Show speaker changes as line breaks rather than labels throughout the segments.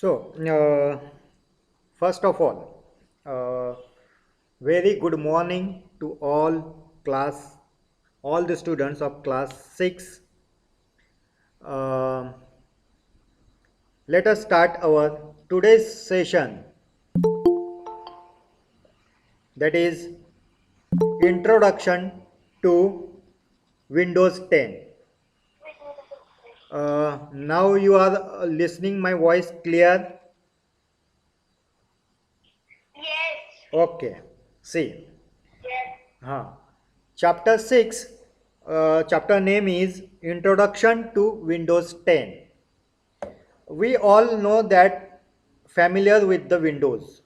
So, first of all, very good morning to all the students of class 6. Uh, Let us start our today's session, that is Introduction to Windows 10. Now you are listening my voice clear.
Yes,
Okay. See.
yes,
Huh. Chapter 6, chapter name is Introduction to Windows 10. We all know that familiar with the Windows,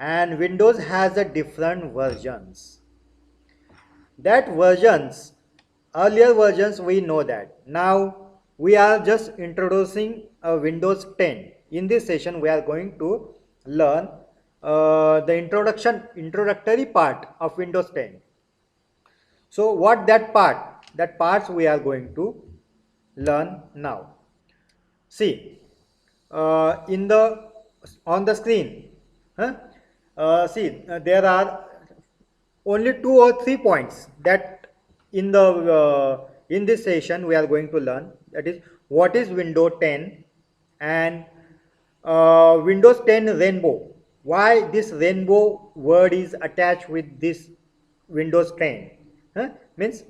and Windows has a different versions. That versions, earlier versions we know that. Now we are just introducing a Windows 10. In this session we are going to learn the introductory part of Windows 10. So what that part? That parts we are going to learn now. See, in the on the screen, huh? There are only 2 or 3 points that in this session we are going to learn. That is, what is Windows 10 and Windows 10 Rainbow. Why this rainbow word is attached with this Windows 10? Huh? Means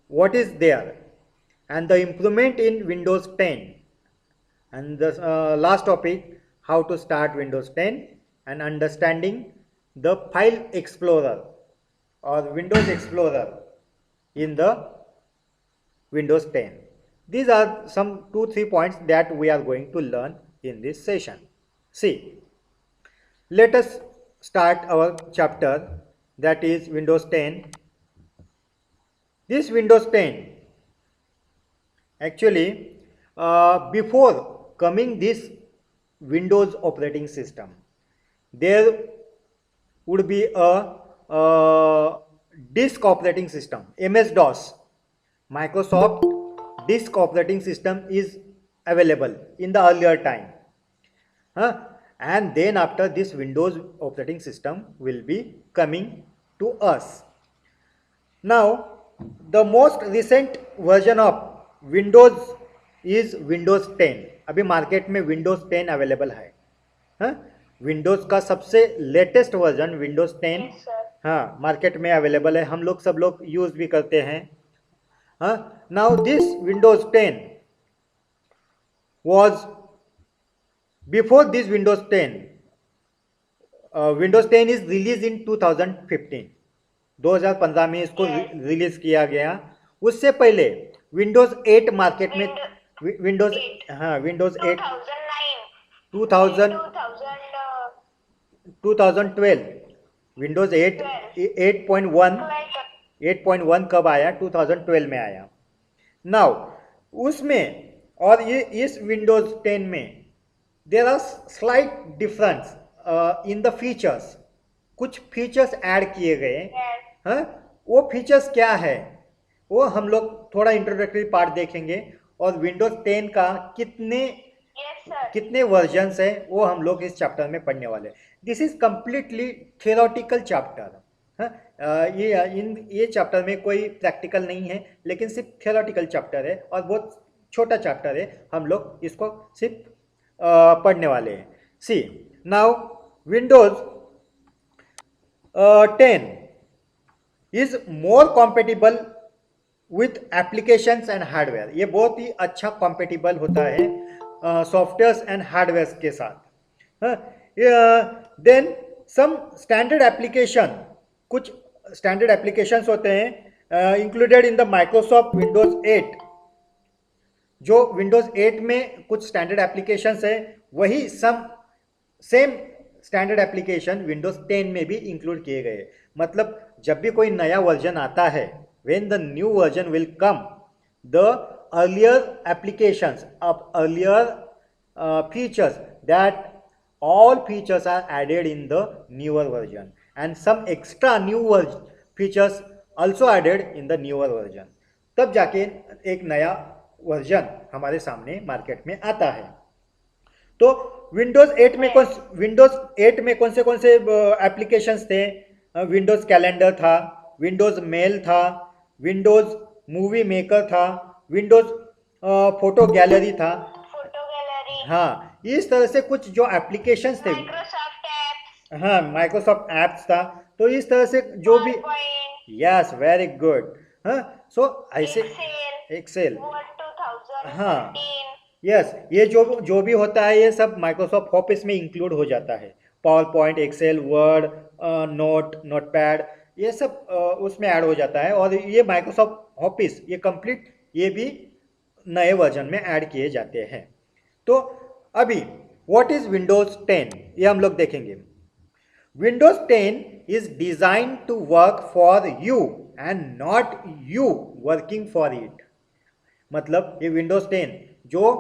what is there, and the improvement in Windows 10, and the last topic, how to start Windows 10 and understanding the file explorer or Windows Explorer in the Windows 10. These are some 2-3 points that we are going to learn in this session. See, let us start our chapter, that is Windows 10. This Windows 10, actually, before coming this Windows operating system, there would be a disk operating system, MS-DOS. Microsoft disk operating system is available in the earlier time. Huh? And then after this Windows operating system will be coming to us. Now, the most recent version of Windows is Windows 10. अभी market में Windows 10 available है. हाँ, Windows का सबसे latest version Windows 10
yes, sir.
हाँ market में available है. हम लोग सब लोग यूज भी करते हैं. हाँ, now this Windows 10 was before this Windows 10. Windows 10 is released in 2015. 2015 में इसको रिलीज किया गया. उससे पहले विंडोज 8 मार्केट में विंडोज
8,
हाँ विंडोज 8
2009,
2000
2000,
2012 विंडोज 8 8.1 8.1 कब आया? 2012 में आया. नाउ उसमें और ये इस विंडोज 10 में there are slight difference in the features. कुछ फीचर्स ऐड किए गए.
yes,
हाँ, वो फीचर्स क्या है वो हम लोग थोड़ा इंट्रोडक्टरी पार्ट देखेंगे, और विंडोज 10 का
yes, sir.
कितने वर्जन्स है वो हम लोग इस चैप्टर में पढ़ने वाले. This is completely theoretical chapter. ये चैप्टर में कोई प्रैक्टिकल नहीं है, लेकिन सिर्फ थियोरेटिकल चैप्टर है और बहुत छोटा चैप्टर है. हम लोग इसको सिर्फ पढ़ने वाले हैं. See, now Windows 10 is more compatible with applications and hardware. ये बहुत ही अच्छा कॉम्पेटिबल होता है सॉफ्टवेयर एंड हार्डवेयर के साथ. देन सम स्टैंडर्ड एप्लीकेशन, कुछ स्टैंडर्ड एप्लीकेशंस होते हैं included in the Microsoft Windows 8. जो विंडोज 8 में कुछ स्टैंडर्ड एप्लीकेशंस है, वही सेम स्टैंडर्ड एप्लीकेशन विंडोज 10 में भी इंक्लूड किए गए. मतलब जब भी कोई नया वर्जन आता है, when the new version will come, the earlier applications of earlier features, that all features are added in the newer version, and some extra new features also added in the newer version. तब जाके एक नया version हमारे सामने market में आता है. तो विंडोज 8 में कौन से एप्लीकेशंस थे? विंडोज कैलेंडर था, विंडोज मेल था, विंडोज मूवी मेकर था, विंडोज फोटो गैलरी था।
फोटो गैलरी,
हाँ, इस तरह से कुछ जो एप्लीकेशंस थे।
माइक्रोसॉफ्ट एप्स,
हाँ, माइक्रोसॉफ्ट एप्स था। तो इस तरह से जो भी,
power point,
yes very good. हाँ, सो ऐसे
एक्सेल,
एक्सेल,
वर्ड
हाँ
2013,
यस, ये जो भी होता है ये सब माइक्रोसॉफ्ट ऑफिस में इंक्लूड हो जाता है। PowerPoint, excel, word, notepad, ये सब उसमें ऐड हो जाता है। और ये माइक्रोसॉफ्ट ऑफिस ये कंप्लीट, ये भी नए वर्जन में ऐड किए जाते हैं। तो अभी व्हाट इज विंडोज 10, ये हम लोग देखेंगे। Windows 10 is designed to work for you and not you working for it। मतलब ये विंडोज 10 जो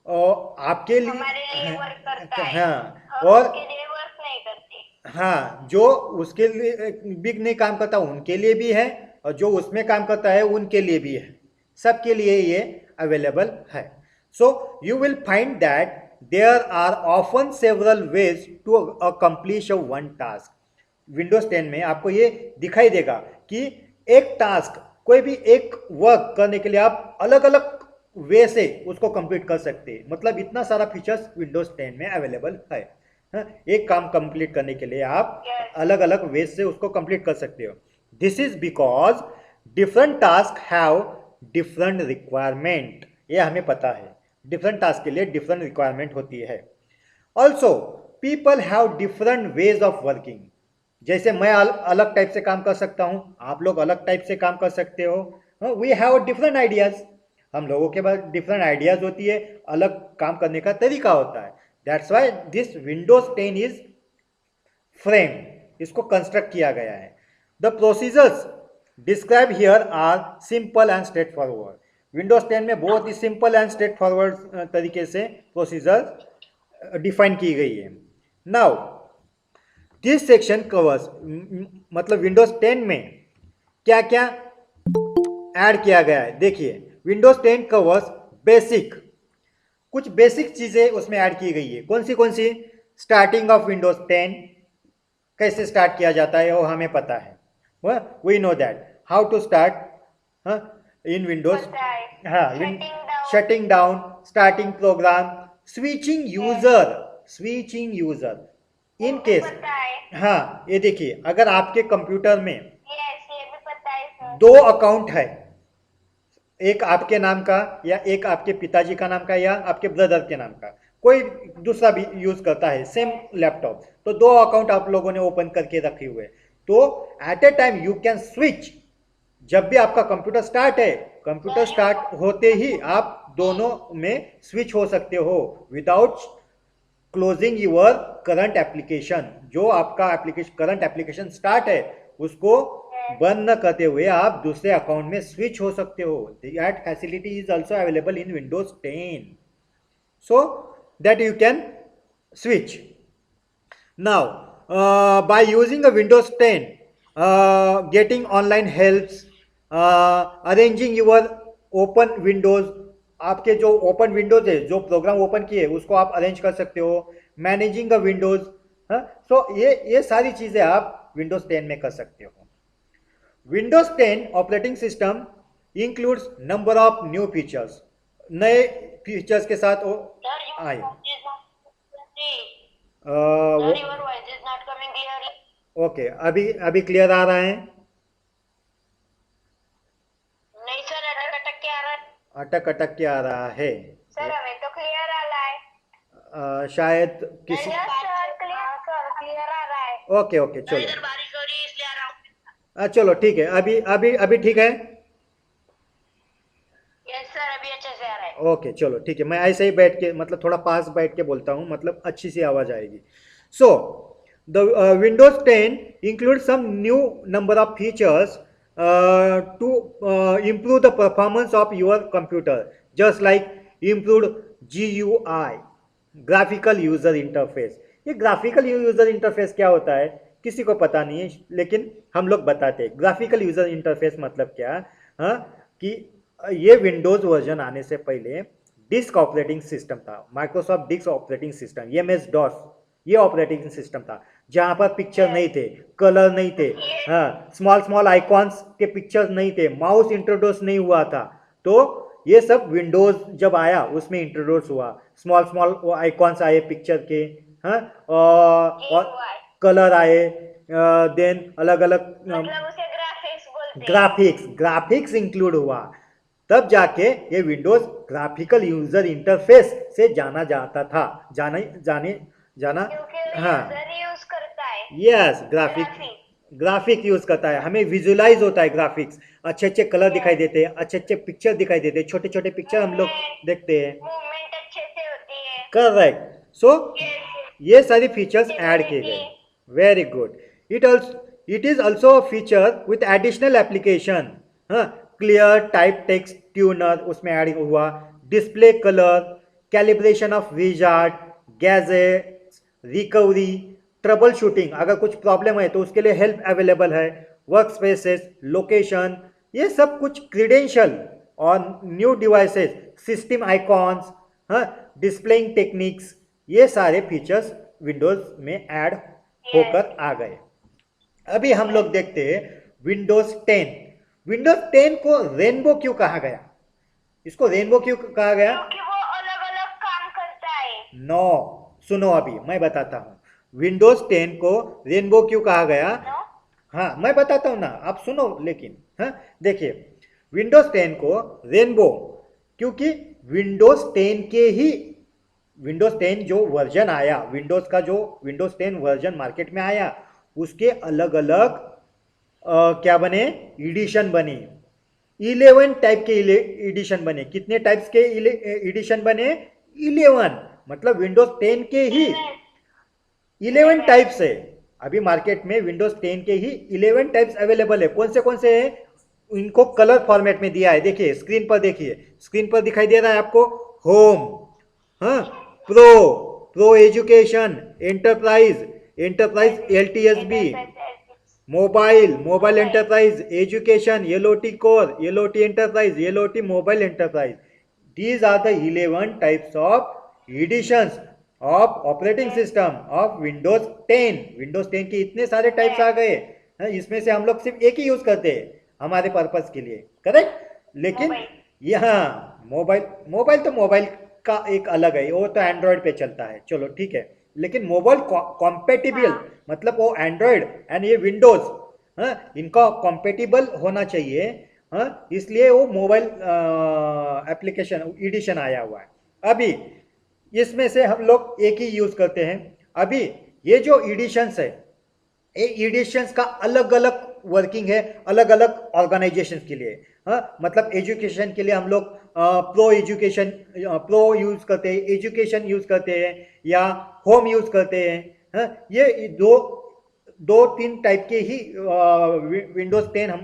आपके
हमारे लिए वर्क करता
लिए,
है,
हाँ,
हम
और
उसके लिए वर्क नहीं करते।
हाँ, जो उसके लिए भी नहीं काम करता उनके लिए भी है, और जो उसमें काम करता है उनके लिए भी है, सबके लिए ये अवेलेबल है। So you will find that there are often several ways to accomplish a one task. Windows 10 में आपको ये दिखाई देगा कि एक टास्क, कोई भी एक वर्क करने के लिए आप अलग अलग वे से उसको कंप्लीट कर सकते हैं। मतलब इतना सारा फीचर्स विंडोज 10 में अवेलेबल है। हाँ, एक काम कंप्लीट करने के लिए आप
Yes.
अलग अलग वे से उसको कंप्लीट कर सकते हो। This is because different task have different requirement. ये हमें पता है, डिफरेंट टास्क के लिए डिफरेंट रिक्वायरमेंट होती है। Also people have different ways of working. जैसे मैं अलग टाइप से काम कर सकता हूं, आप लोग अलग टाइप से काम कर सकते हो। वी हैव डिफरेंट आइडियाज, हम लोगों के पास डिफरेंट आइडियाज होती है, अलग काम करने का तरीका होता है। That's why this Windows 10 is frame, इसको कंस्ट्रक्ट किया गया है। The procedures describe here are simple and straightforward. Windows 10 में बहुत ही सिंपल एंड स्ट्रेट फॉरवर्ड तरीके से प्रोसीजर डिफाइन की गई है। नाउ दिस सेक्शन कवर्स, मतलब विंडोज 10 में क्या क्या ऐड किया गया है। देखिए, विंडोज 10 कवर्स बेसिक, कुछ बेसिक चीजें उसमें ऐड की गई है। कौन सी? स्टार्टिंग ऑफ विंडोज 10, कैसे स्टार्ट किया जाता है वो हमें पता है। We know that how to start in Windows.
पता है,
हाँ, shutting down, starting program, switching user in
वो भी
केस।
पता है।
हाँ, ये देखिए, अगर आपके कंप्यूटर में
यस, ये भी पता है सर।
दो अकाउंट है, एक आपके नाम का या एक आपके पिताजी का नाम का या आपके ब्रदर के नाम का, कोई दूसरा भी यूज करता है सेम लैपटॉप, तो दो अकाउंट आप लोगों ने ओपन करके रखे हुए, तो at a time you can switch. जब भी आपका कंप्यूटर स्टार्ट है, कंप्यूटर स्टार्ट होते ही आप दोनों में स्विच हो सकते हो without closing your current application. जो आपका एप्लीकेशन करंट एप्लीकेशन स्टार्ट है उसको बंद न करते हुए आप दूसरे अकाउंट में स्विच हो सकते हो। That facility is also available in Windows 10, so that you can switch. Now by using a Windows 10, getting online helps, arranging your open windows, आपके जो ओपन विंडोज है, जो प्रोग्राम ओपन किए उसको आप अरेंज कर सकते हो, मैनेजिंग अ विंडोज। सो ये सारी चीजें आप विंडोज 10 में कर सकते हो। Windows 10 operating system includes number of new features, नए फीचर्स के साथ वो
Sir, your
आए।
voice is not clearly.
वो
Sir, your voice is not coming clearly.
Okay, अभी क्लियर आ रहा है?
नहीं सर, अटक अटक के आ रहा है।
अटक अटक के आ रहा है।
सर, हमें तो क्लियर आ रहा है।
शायद किसी,
yes sir, clear sir, clear आ रहा है।
ओके ओके, चलो
इधर बारिश हो रही है इसलिए आ रहा हूँ।
चलो ठीक है, अभी ठीक है।
यस सर, अभी अच्छे से आ रहा है।
ओके चलो ठीक है, मैं ऐसे ही बैठ के, मतलब थोड़ा पास बैठ के बोलता हूँ, मतलब अच्छी सी आवाज आएगी। So the Windows 10 include some new number of features to improve the performance of your computer, just like improved GUI, graphical user interface। ये ग्राफिकल यूजर इंटरफेस क्या होता है किसी को पता नहीं है, लेकिन हम लोग बताते हैं। ग्राफिकल यूजर इंटरफेस मतलब क्या? हाँ, कि ये विंडोज वर्जन आने से पहले डिस्क ऑपरेटिंग सिस्टम था, Microsoft disk operating system, MS DOS, ये ऑपरेटिंग सिस्टम था जहाँ पर पिक्चर नहीं थे, कलर नहीं थे, हाँ, स्मॉल स्मॉल आइकॉन्स के पिक्चर्स नहीं थे, माउस इंट्रोड्यूस नहीं हुआ था। तो ये सब विंडोज जब आया उसमें इंट्रोड्यूस हुआ, स्मॉल स्मॉल आइकॉन्स आए पिक्चर के, हाँ, और कलर आए, देन अलग अलग
मतलब उसे ग्राफिक्स बोलते हैं।
ग्राफिक्स इंक्लूड हुआ, तब जाके ये विंडोज ग्राफिकल यूजर इंटरफेस से जाना जाता था, जाना
क्योंकि
हाँ,
यूजर यूज करता है
यस, ग्राफिक यूज करता है, हमें विजुलाइज होता है ग्राफिक्स, अच्छे अच्छे कलर दिखाई देते हैं, अच्छे अच्छे पिक्चर दिखाई देते हैं, छोटे छोटे पिक्चर हम लोग देखते हैं,
मूवमेंट अच्छे से होती है।
करेक्ट। सो ये सारी फीचर्स ऐड किए गए, very good. It is also feature with additional application, हाँ, क्लियर टाइप टेक्स्ट ट्यूनर उसमें ऐड हुआ, display colour, calibration of wizard, gadgets, recovery, trouble shooting, अगर कुछ प्रॉब्लम है तो उसके लिए हेल्प अवेलेबल है, वर्क स्पेसेस, लोकेशन, ये सब कुछ क्रीडेंशियल और न्यू डिवाइसेस, सिस्टम आइकॉन्स, हाँ, डिस्प्लेइंग टेक्निक्स, ये सारे फीचर्स विंडोज में ऐड होकर आ गए। अभी हम लोग देखते हैं विंडोज 10। विंडोज 10 को रेनबो क्यों कहा गया? इसको रेनबो क्यों कहा गया?
क्योंकि वो अलग अलग काम करता है।
नो, सुनो अभी मैं बताता हूँ, विंडोज 10 को रेनबो क्यों कहा गया? हाँ, मैं बताता हूँ ना, आप सुनो लेकिन, हाँ, देखिए, विंडोज 10 को रेनबो क्योंकि विंडोज 10 के ही, विंडोज 10 जो वर्जन आया, विंडोज का जो विंडोज 10 वर्जन मार्केट में आया, उसके अलग अलग क्या बने, एडिशन बने, 11 टाइप के एडिशन बने। कितने टाइप्स के एडिशन बने? 11, मतलब विंडोज 10 के ही 11 टाइप्स है। अभी मार्केट में विंडोज 10 के ही 11 टाइप्स अवेलेबल है। कौन से हैं? इनको कलर फॉर्मेट में दिया है, देखिए स्क्रीन पर, देखिए स्क्रीन पर दिखाई दे रहा है आपको, होम, हाँ, pro education, enterprise LTSB, mobile enterprise education, LOT core, LOT enterprise, LOT mobile enterprise. These are the 11 types of editions of operating system of Windows 10। Windows 10 के इतने सारे टाइप्स आ गए, इसमें से हम लोग सिर्फ एक ही यूज करते हैं हमारे पर्पस के लिए, करेक्ट। लेकिन यहाँ मोबाइल तो मोबाइल का एक अलग है, वो तो एंड्रॉयड पे चलता है, चलो ठीक है। लेकिन मोबाइल कॉम्पेटिबल, मतलब वो एंड्रॉयड एंड ये विंडोज, हाँ, इनका कॉम्पेटिबल होना चाहिए, हाँ, इसलिए वो मोबाइल एप्लीकेशन एडिशन आया हुआ है। अभी इसमें से हम लोग एक ही यूज करते हैं। अभी ये जो एडिशंस है, ये एडिशंस का अलग अलग वर्किंग है, अलग अलग ऑर्गेनाइजेशन के लिए, हाँ, मतलब एजुकेशन के लिए हम लोग प्रो यूज करते हैं, एजुकेशन यूज करते हैं, या होम यूज करते हैं, हाँ, ये दो तीन टाइप के ही विंडोज 10 हम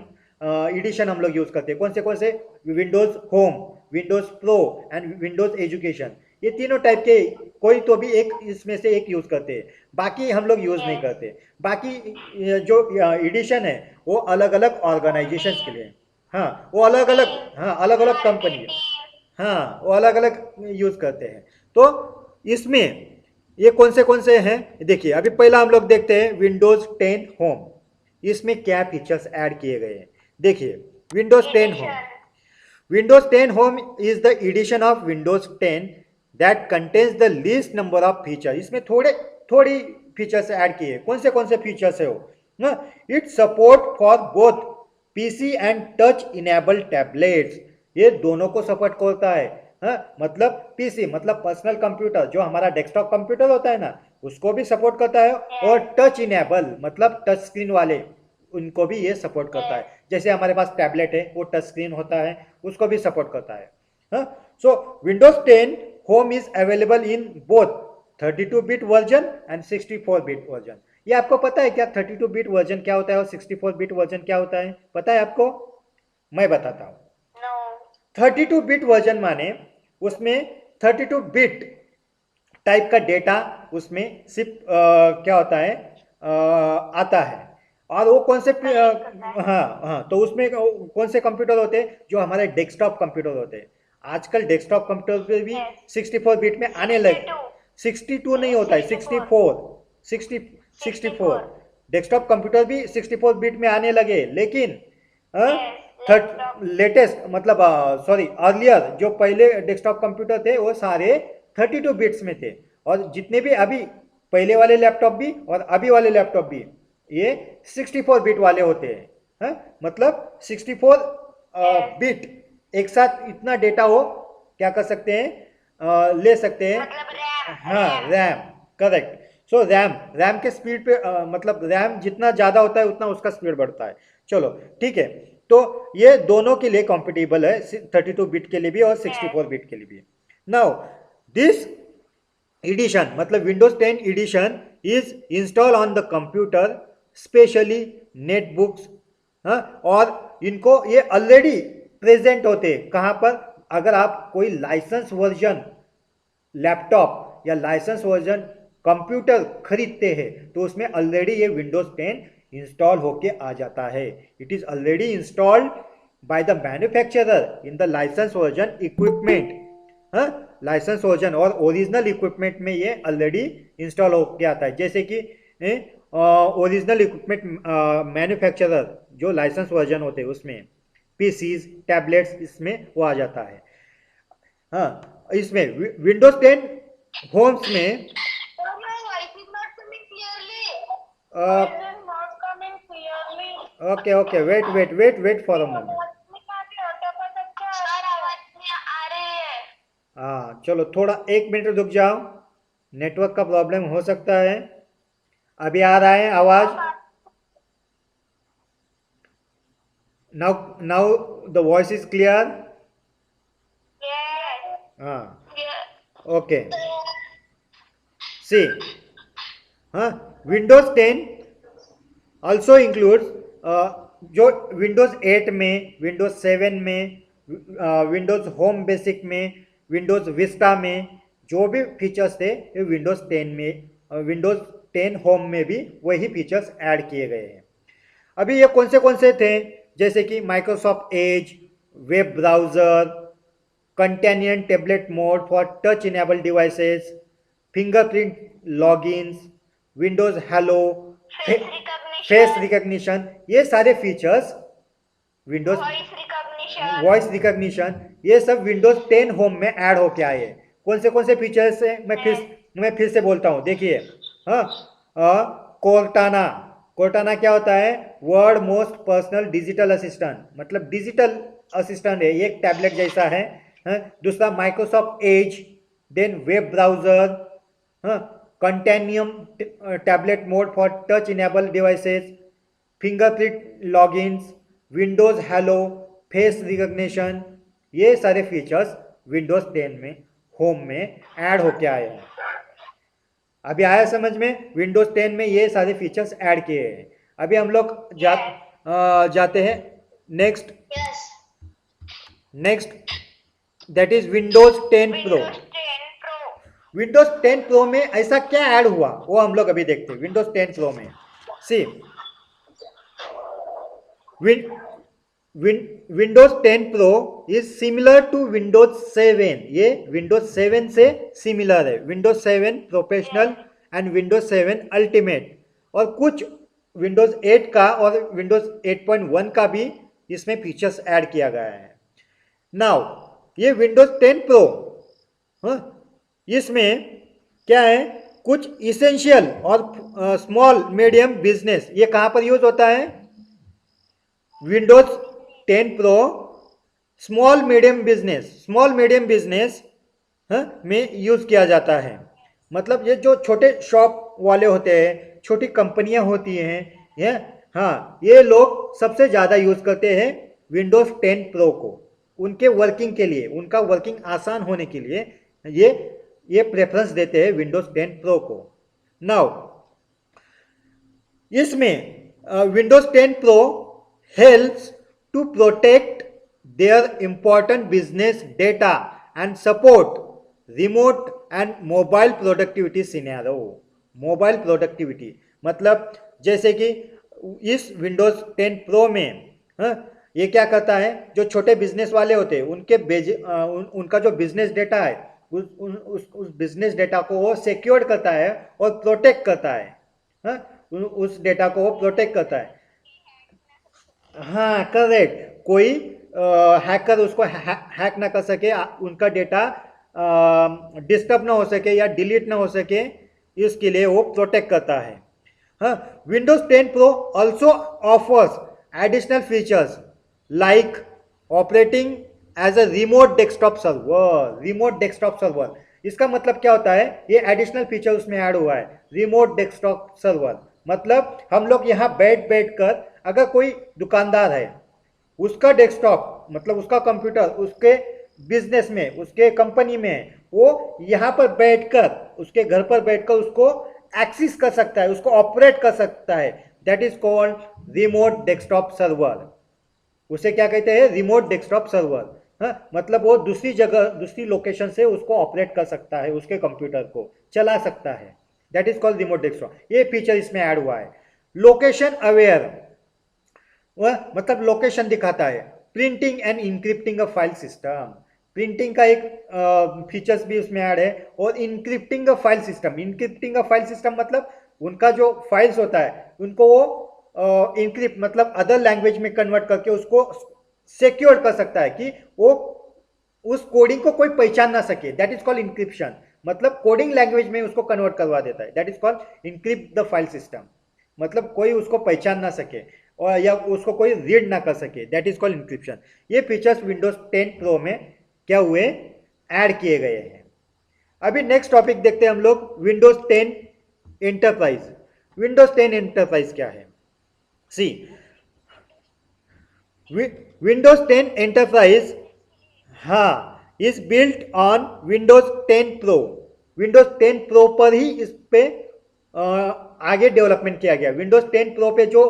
एडिशन हम लोग यूज करते हैं। कौन से? Windows home, Windows pro and Windows education, ये तीनों टाइप के कोई तो भी एक इसमें से एक यूज करते हैं, बाकी हम लोग यूज नहीं करते। बाकी जो एडिशन है वो अलग अलग ऑर्गेनाइजेशन के लिए, हाँ, वो अलग अलग, हाँ, अलग अलग कंपनी, हाँ, वो अलग अलग यूज करते हैं। तो इसमें ये कौन से हैं, देखिए अभी पहला हम लोग देखते हैं विंडोज 10 होम। इसमें क्या फीचर्स ऐड किए गए हैं, देखिए Windows 10 home. Windows 10 home is the edition of Windows 10 that contains the least number of feature. इसमें थोड़ी फीचर्स ऐड किए। कौन से फीचर्स है वो ना? It support for both PC and touch enable tablets, ये दोनों को सपोर्ट करता है, हाँ, मतलब पीसी मतलब पर्सनल कंप्यूटर, जो हमारा डेस्कटॉप कंप्यूटर होता है ना, उसको भी सपोर्ट करता है, और टच इनेबल मतलब टच स्क्रीन वाले, उनको भी ये सपोर्ट करता है। जैसे हमारे पास टैबलेट है, वो टच स्क्रीन होता है, उसको भी सपोर्ट करता है, हाँ। So Windows 10 home is available in both 32 bit version and 64 bit version. ये आपको पता है क्या 32 बिट वर्जन क्या होता है और 64 बिट वर्जन क्या होता है? पता है आपको? मैं बताता हूँ। 32 बिट वर्जन माने उसमें 32 बिट टाइप का डेटा उसमें सिर्फ क्या होता है, आता है। और वो कौन से हाँ, तो उसमें कौन से कंप्यूटर होते हैं? जो हमारे डेस्कटॉप कंप्यूटर होते हैं। आजकल डेस्कटॉप कंप्यूटर पे भी
Yes.
64 बिट में आने लगे। 62 नहीं होता है,
64.
64 डेस्कटॉप कंप्यूटर भी 64 बिट में आने लगे, लेकिन
Laptop.
लेटेस्ट मतलब सॉरी अर्लियर जो पहले डेस्कटॉप कंप्यूटर थे वो सारे 32 बिट्स में थे, और जितने भी अभी पहले वाले लैपटॉप भी और अभी वाले लैपटॉप भी ये 64 बिट वाले होते हैं। मतलब 64 बिट एक साथ इतना डेटा हो क्या कर सकते हैं, ले सकते हैं।
मतलब रैम.
हाँ, रैम, करेक्ट। सो रैम के स्पीड पे मतलब रैम जितना ज़्यादा होता है उतना उसका स्पीड बढ़ता है। चलो ठीक है, तो ये दोनों के लिए कॉम्पिटिबल है, 32 बिट के लिए भी और 64 बिट के लिए भी। नाउ दिस एडिशन मतलब Windows 10 edition is install on the computer, specially netbooks. और इनको ये ऑलरेडी प्रेजेंट होते हैं कहाँ पर, अगर आप कोई लाइसेंस वर्जन लैपटॉप या लाइसेंस वर्जन कंप्यूटर खरीदते हैं तो उसमें ऑलरेडी ये विंडोज 10 इंस्टॉल होके आ जाता है। It is already installed by the manufacturer in the license version equipment. License version और ओरिजिनल इक्विपमेंट में ये ऑलरेडी इंस्टॉल होके आता है। जैसे कि ओरिजिनल इक्विपमेंट मैन्युफैक्चरर जो लाइसेंस वर्जन होते हैं उसमें पीसीज टैबलेट्स इसमें वो आ जाता है। हाँ, इसमें विंडोज 10 होम्स में
Oh, my voice is not coming clearly.
uh,
Voice is not coming clearly.
okay, wait for a moment।
Sir आवाज नहीं आ रही है.
हाँ चलो, थोड़ा 1 मिनट रुक जाओ, नेटवर्क का प्रॉब्लम हो सकता है। अभी आ रहा है आवाज? Now the voice is clear?
Yes.
हाँ,
Yes.
ओके। सी, हाँ, विंडोज 10 ऑल्सो इंक्लूड्स जो विंडोज 8 में, विंडोज 7 में, विंडोज होम बेसिक में, विंडोज विस्टा में जो भी फीचर्स थे ये विंडोज 10 में, विंडोज 10 होम में भी वही फीचर्स ऐड किए गए हैं। अभी ये कौन से थे, जैसे कि Microsoft Edge, web browser, continuum tablet mode for touch enable devices, fingerprint logins, Windows Hello,
Face recognition.
Face recognition, ये सारे features Windows
Voice recognition.
Voice recognition ये सब विंडोज 10 होम में ऐड होके आए हैं। कौन से फीचर्स हैं, मैं फिर से बोलता हूँ, देखिए। हाँ, कोर्टाना, कोर्टाना क्या होता है, world most personal digital assistant, मतलब डिजिटल असिस्टेंट है, ये एक टैबलेट जैसा है। दूसरा Microsoft Edge, then web browser, continuum tablet mode for touch enable devices, fingerprint logins, Windows Hello, face recognition, ये सारे फीचर्स विंडोज 10 में होम में ऐड होके आए हैं। अभी आया समझ में, विंडोज 10 में ये सारे फीचर्स ऐड किए हैं। अभी हम लोग जाते हैं next
Yes.
That is Windows 10 pro.
Windows 10 Pro.
Windows 10 pro में ऐसा क्या ऐड हुआ वो हम लोग अभी देखते हैं। विंडोज 10 प्रो में सी, Windows 10 pro is similar to Windows 7। ये विंडोज 7 से सिमिलर है, Windows 7 professional and Windows 7 ultimate, और कुछ विंडोज 8 का और विंडोज 8.1 का भी इसमें फीचर्स ऐड किया गया है। नाउ ये विंडोज 10 प्रो, इसमें क्या है, कुछ इसेंशियल और स्मॉल मीडियम बिजनेस, ये कहाँ पर यूज होता है, Windows 10 pro small medium business में यूज किया जाता है। मतलब ये जो छोटे शॉप वाले होते हैं, छोटी कंपनियां होती हैं, ये लोग सबसे ज़्यादा यूज करते हैं विंडोज 10 प्रो को, उनके वर्किंग के लिए, उनका वर्किंग आसान होने के लिए ये प्रेफरेंस देते हैं विंडोज 10 प्रो को। नाउ इसमें Windows 10 pro helps to protect their important business data and support remote and mobile productivity scenario. Mobile productivity मतलब जैसे कि इस विंडोज 10 प्रो में ये क्या करता है, जो छोटे बिजनेस वाले होते हैं उनका जो बिजनेस डेटा है उस बिजनेस डेटा को वो सिक्योर करता है और प्रोटेक्ट करता है। हाँ, उस डेटा को वो प्रोटेक्ट करता है। हाँ करेक्ट, कोई हैकर उसको हैक ना कर सके, उनका डेटा डिस्टर्ब ना हो सके या डिलीट ना हो सके, इसके लिए वो प्रोटेक्ट करता है। हाँ, Windows 10 pro also offers additional features like operating as a remote desktop server. Remote desktop server, इसका मतलब क्या होता है, ये एडिशनल फीचर उसमें ऐड हुआ है, रिमोट डेस्कटॉप सर्वर। मतलब हम लोग यहाँ बैठ बैठ कर, अगर कोई दुकानदार है, उसका डेस्कटॉप मतलब उसका कंप्यूटर उसके बिजनेस में, उसके कंपनी में, वो यहाँ पर बैठकर, उसके घर पर बैठकर उसको एक्सेस कर सकता है, उसको ऑपरेट कर सकता है। That is called remote desktop server. उसे क्या कहते हैं, रिमोट डेस्कटॉप सर्वर। हाँ, मतलब वो दूसरी जगह, दूसरी लोकेशन से उसको ऑपरेट कर सकता है, उसके कंप्यूटर को चला सकता है। That is called remote desktop. ये फीचर इसमें ऐड हुआ है। लोकेशन अवेयर, वह मतलब लोकेशन दिखाता है। Printing and encrypting a file system, printing का एक फीचर्स भी उसमें ऐड है। और encrypting a file system, encrypting a file system मतलब उनका जो फाइल्स होता है उनको वो इंक्रिप्ट मतलब अदर लैंग्वेज में कन्वर्ट करके उसको सिक्योर कर सकता है कि वो उस कोडिंग को कोई पहचान ना सके। दैट इज कॉल्ड इंक्रिप्शन, मतलब कोडिंग लैंग्वेज में उसको कन्वर्ट करवा देता है। That is called encrypt the file system, मतलब कोई उसको पहचान ना सके और या उसको कोई रीड ना कर सके। That is called encryption. ये फीचर्स विंडोज 10 प्रो में क्या हुए, ऐड किए गए हैं। अभी नेक्स्ट टॉपिक देखते हैं हम लोग, विंडोज 10 एंटरप्राइज। विंडोज 10 एंटरप्राइज क्या है, सी, विंडोज 10 एंटरप्राइज, हाँ, is built on Windows 10 pro. Windows 10 pro पर ही इस पे आगे डेवलपमेंट किया गया। विंडोज 10 प्रो पे जो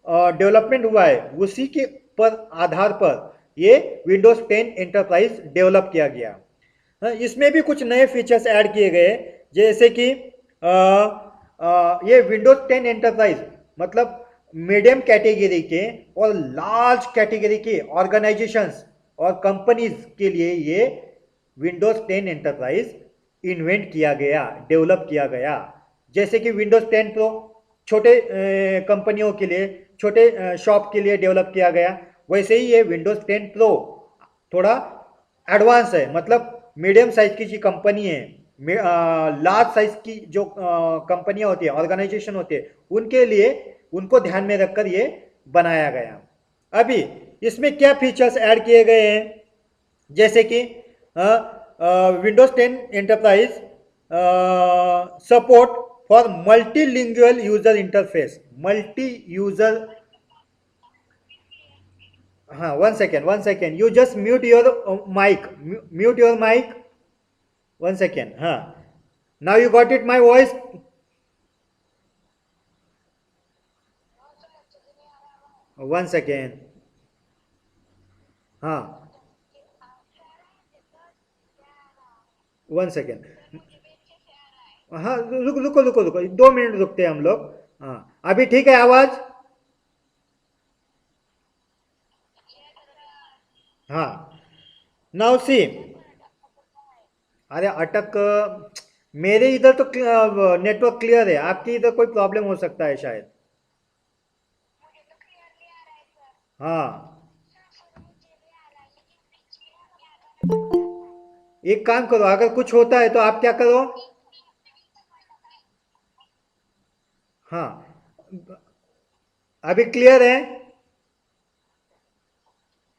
डेवलपमेंट हुआ है उसी के पर आधार पर ये विंडोज 10 एंटरप्राइज डेवलप किया गया। हाँ, इसमें भी कुछ नए फीचर्स ऐड किए गए, जैसे कि ये विंडोज 10 एंटरप्राइज मतलब मीडियम कैटेगरी के और लार्ज कैटेगरी के ऑर्गेनाइजेशंस और कंपनीज के लिए ये विंडोज 10 एंटरप्राइज इन्वेंट किया गया, डेवलप किया गया। जैसे कि विंडोज 10 प्रो छोटे कंपनियों के लिए, छोटे शॉप के लिए डेवलप किया गया, वैसे ही ये विंडोज 10 प्रो थोड़ा एडवांस है, मतलब मीडियम साइज की जो कंपनी है, लार्ज साइज की जो कंपनियां होती है, ऑर्गेनाइजेशन होते हैं, उनके लिए, उनको ध्यान में रखकर ये बनाया गया। अभी इसमें क्या फीचर्स ऐड किए गए हैं, जैसे कि Windows 10 enterprise support for multilingual user interface. Multi user, हाँ, one second, you just mute your mic, mute your mic, one second. हाँ, now you got it my voice. One second, हाँ, one second. हाँ, रुको रुको रुको रुको, 2 minute रुकते हैं हम लोग। हाँ, अभी ठीक है आवाज। हाँ, नाउ सी, अरे अटक, मेरे इधर तो नेटवर्क क्लियर है, आपके इधर कोई प्रॉब्लम हो सकता है शायद।
मुझे तो क्लियरली आ रहा है सर।
हाँ,
सर मुझे भी आ रहा है लेकिन बीच में क्या करना पड़ता है।
एक काम करो, अगर कुछ होता है तो आप क्या करो, हाँ, अभी क्लियर है।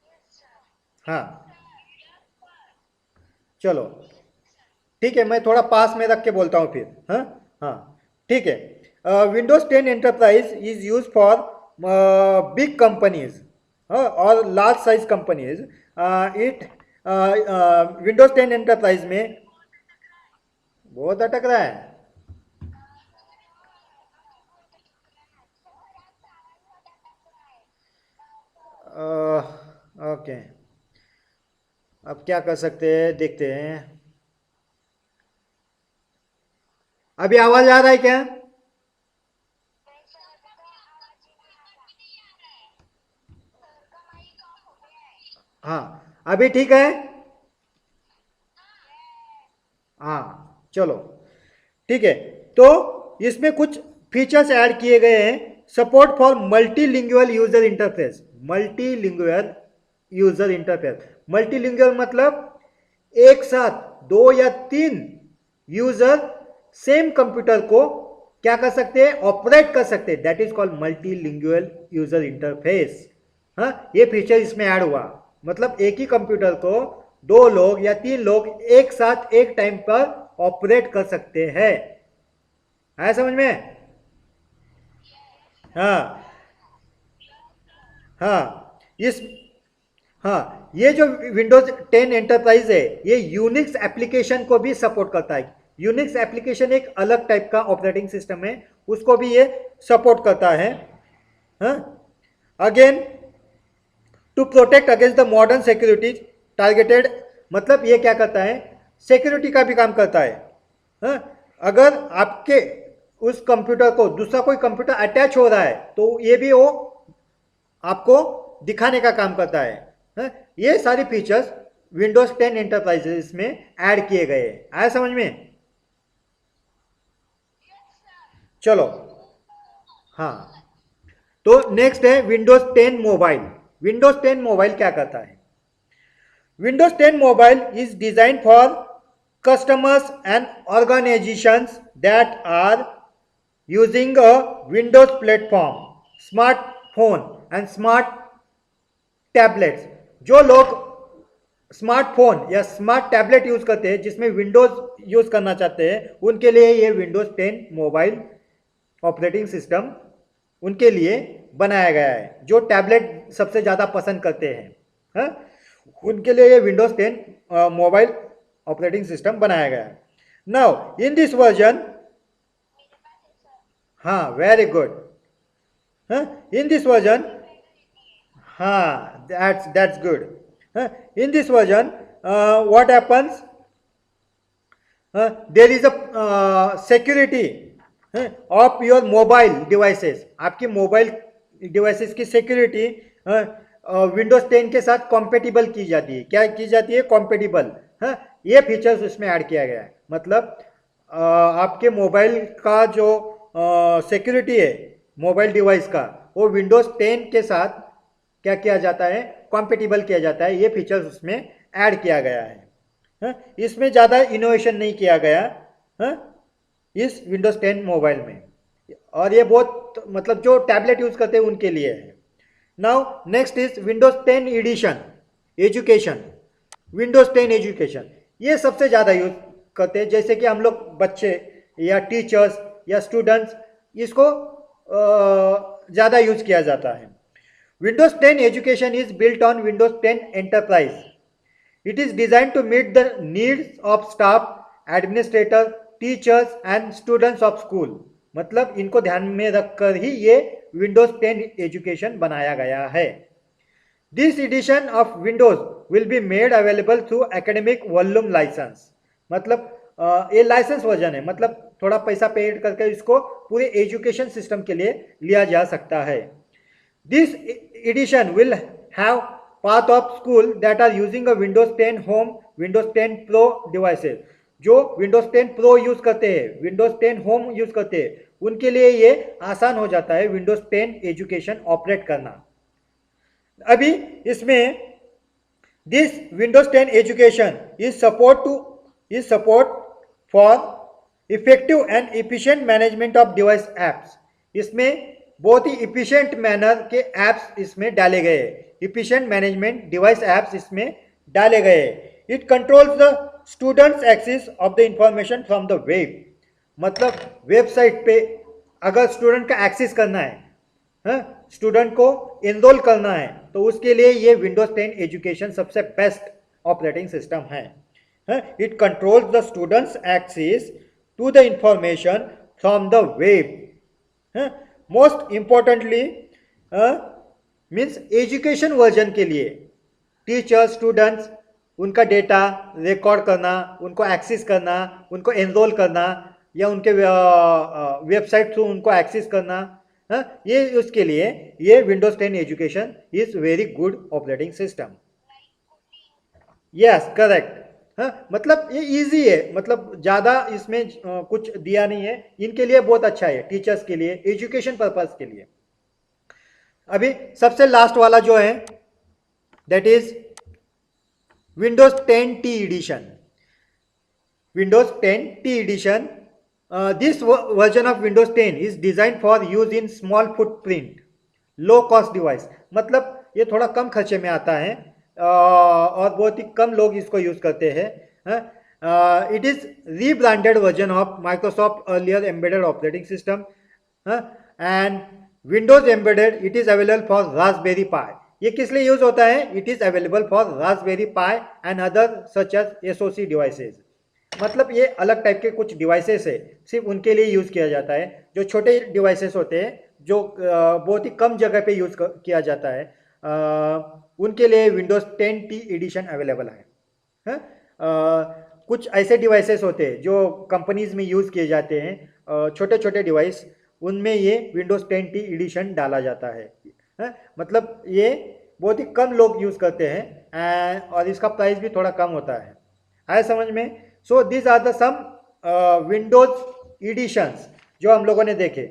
Yes sir.
हाँ, चलो, ठीक है, मैं थोड़ा पास में रख के बोलता हूँ फिर। हाँ, हाँ, ठीक है। Windows 10 enterprise is use for big companies और large size companies. It Windows 10 enterprise में बहुत अटक रहा है। ओके, अब क्या कर सकते हैं, देखते हैं। अभी आवाज आ रहा है क्या?
नहीं सर, अभी तो आवाज ही नहीं आ रहा है। सर का माइक
हाँ अभी ठीक है। हाँ चलो ठीक है। तो इसमें कुछ फीचर्स ऐड किए गए हैं। Support for multilingual user interface. Multilingual user interface, multilingual मतलब एक साथ दो या तीन यूजर सेम कंप्यूटर को क्या कर सकते हैं, ऑपरेट कर सकते हैं। That is called multilingual user interface. हाँ ये फीचर इसमें ऐड हुआ, मतलब एक ही कंप्यूटर को दो लोग या तीन लोग एक साथ एक टाइम पर ऑपरेट कर सकते हैं। आया समझ में? हाँ हाँ इस हाँ ये जो विंडोज 10 एंटरप्राइज है ये यूनिक्स एप्लीकेशन को भी सपोर्ट करता है। यूनिक्स एप्लीकेशन एक अलग टाइप का ऑपरेटिंग सिस्टम है, उसको भी ये सपोर्ट करता है। हाँ again to protect against the modern security targeted, मतलब ये क्या करता है, सिक्योरिटी का भी काम करता है। हाँ? अगर आपके उस कंप्यूटर को दूसरा कोई कंप्यूटर अटैच हो रहा है तो ये भी वो आपको दिखाने का काम करता है। हाँ? ये सारी फीचर्स विंडोज 10 एंटरप्राइजेस में ऐड किए गए हैं। आया समझ में? चलो हाँ तो नेक्स्ट है विंडोज 10 मोबाइल। विंडोज 10 मोबाइल क्या करता है? Windows 10 Mobile is designed for customers and organizations that are using a Windows platform, smartphone and smart tablets। जो लोग स्मार्टफोन या स्मार्ट टैबलेट यूज करते हैं जिसमें विंडोज यूज करना चाहते हैं उनके लिए ये विंडोज 10 मोबाइल ऑपरेटिंग सिस्टम उनके लिए बनाया गया है। जो टैबलेट सबसे ज़्यादा पसंद करते हैं, हाँ? उनके लिए ये विंडोज 10 मोबाइल ऑपरेटिंग सिस्टम बनाया गया है। नाउ इन दिस वर्जन, हाँ वेरी गुड, हाँ इन दिस वर्जन, हाँ that's good. In this version what happens, there is a security of your mobile devices. आपकी मोबाइल डिवाइसेस की सिक्योरिटी विंडोज 10 के साथ कॉम्पेटिबल की जाती है। क्या की जाती है? कॉम्पेटिबल। हाँ ये फीचर्स उसमें ऐड किया गया है, मतलब आपके मोबाइल का जो सिक्योरिटी है मोबाइल डिवाइस का वो विंडोज 10 के साथ क्या किया जाता है, कॉम्पेटिबल किया जाता है। ये फीचर्स उसमें ऐड किया गया है। हाँ? इसमें ज़्यादा इनोवेशन नहीं किया गया हाँ? इस विंडोज 10 मोबाइल में, और ये बहुत मतलब जो टैबलेट यूज करते हैं उनके लिए है। Now next is Windows 10 edition education. Windows 10 education ये सबसे ज़्यादा यूज करते हैं, जैसे कि हम लोग बच्चे या टीचर्स या स्टूडेंट्स इसको ज़्यादा यूज किया जाता है। Windows 10 education is built on Windows 10 enterprise. It is design to meet the needs of staff, administrator, teachers and students of school. मतलब इनको ध्यान में रखकर ही ये विंडोज 10 एजुकेशन बनाया गया है। This edition of Windows will be made available through academic volume license. मतलब ये लाइसेंस वर्जन है, मतलब थोड़ा पैसा पेड करके इसको पूरे एजुकेशन सिस्टम के लिए लिया जा सकता है। This edition will have path of school that are using a Windows 10 home, Windows 10 pro devices. जो विंडोज 10 प्रो यूज करते हैं, विंडोज 10 होम यूज करते हैं, उनके लिए ये आसान हो जाता है विंडोज 10 एजुकेशन ऑपरेट करना। अभी इसमें this Windows 10 education is support for effective and efficient management of device apps. इसमें बहुत ही इफिशिएंट मैनर के एप्स इसमें डाले गए, इफिशिएंट मैनेजमेंट डिवाइस एप्स इसमें डाले गए। It controls the students access of the information from the web. मतलब वेबसाइट पे अगर स्टूडेंट का एक्सेस करना है, स्टूडेंट को इनरोल करना है, तो उसके लिए ये विंडोज 10 एजुकेशन सबसे बेस्ट ऑपरेटिंग सिस्टम है। It controls the students access to the information from the web. Most importantly means education version के लिए टीचर स्टूडेंट्स उनका डेटा रिकॉर्ड करना, उनको एक्सेस करना, उनको एनरोल करना या उनके वेबसाइट थ्रू उनको एक्सेस करना, ये उसके लिए ये Windows 10 education is very good operating system. Yes correct. हाँ मतलब ये इजी है, मतलब ज़्यादा इसमें कुछ दिया नहीं है, इनके लिए बहुत अच्छा है, टीचर्स के लिए, एजुकेशन पर्पस के लिए। अभी सबसे लास्ट वाला जो है that is Windows 10 T edition. Windows 10 T edition, this version of Windows 10 is designed for use in small footprint low cost device। मतलब ये थोड़ा कम खर्चे में आता है और बहुत ही कम लोग इसको यूज करते हैं। It is rebranded version of Microsoft earlier embedded operating system and Windows embedded. It is available for Raspberry Pi. ये किस लिए यूज होता है? It is available for Raspberry Pi and other such as SOC devices. मतलब ये अलग type के कुछ डिवाइसेस है, सिर्फ उनके लिए यूज किया जाता है। जो छोटे डिवाइसेस होते हैं जो बहुत ही कम जगह पे यूज किया जाता है, उनके लिए विंडोज 10 टी एडिशन अवेलेबल है। कुछ ऐसे डिवाइसेस होते हैं जो कंपनीज में यूज किए जाते हैं, छोटे छोटे डिवाइस, उनमें ये विंडोज 10 टी एडिशन डाला जाता है। मतलब ये बहुत ही कम लोग यूज करते हैं और इसका प्राइस भी थोड़ा कम होता है। आया समझ में? So this are the some Windows editions जो हम लोगों ने देखे।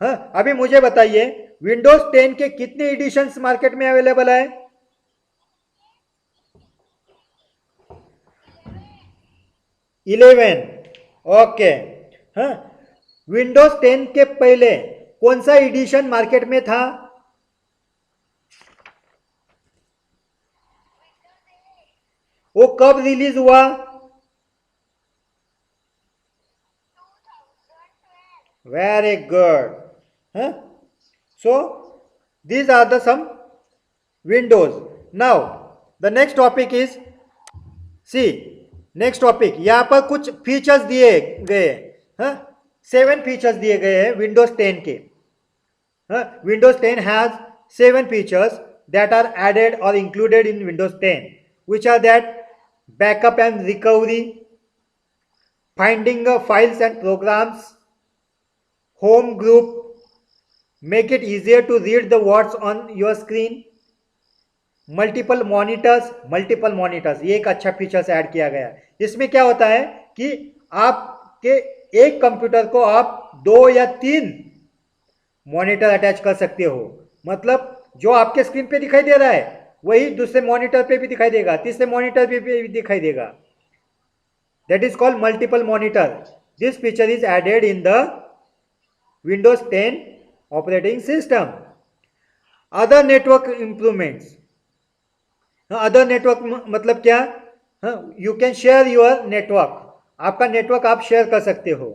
हाँ अभी मुझे बताइए विंडोज 10 के कितने एडिशंस मार्केट में अवेलेबल है? 11। ओके। हाँ विंडोज 10 के पहले कौन सा एडिशन मार्केट में था? वो कब रिलीज हुआ?
2012.
Very good. Huh? So these are the some windows. Now the next topic is, see next topic, यहाँ पर कुछ फीचर्स दिए गए हैं। 7 फीचर्स दिए गए हैं विंडोज 10 के। Windows 10 has 7 features that are added or included in Windows 10, which are that backup and recovery, finding files and programs, home group, make it easier to read the words on your screen, multiple monitors ये एक अच्छा feature से add किया गया है। इसमें क्या होता है कि आपके एक कंप्यूटर को आप 2 या 3 मॉनिटर अटैच कर सकते हो। मतलब जो आपके स्क्रीन पे दिखाई दे रहा है वही दूसरे मॉनिटर पे भी दिखाई देगा, तीसरे मॉनिटर पे भी दिखाई देगा। That is called multiple monitor. This feature is added in the Windows 10 operating system. Other network improvements. Other network मतलब क्या? You can share your network. आपका नेटवर्क आप शेयर कर सकते हो।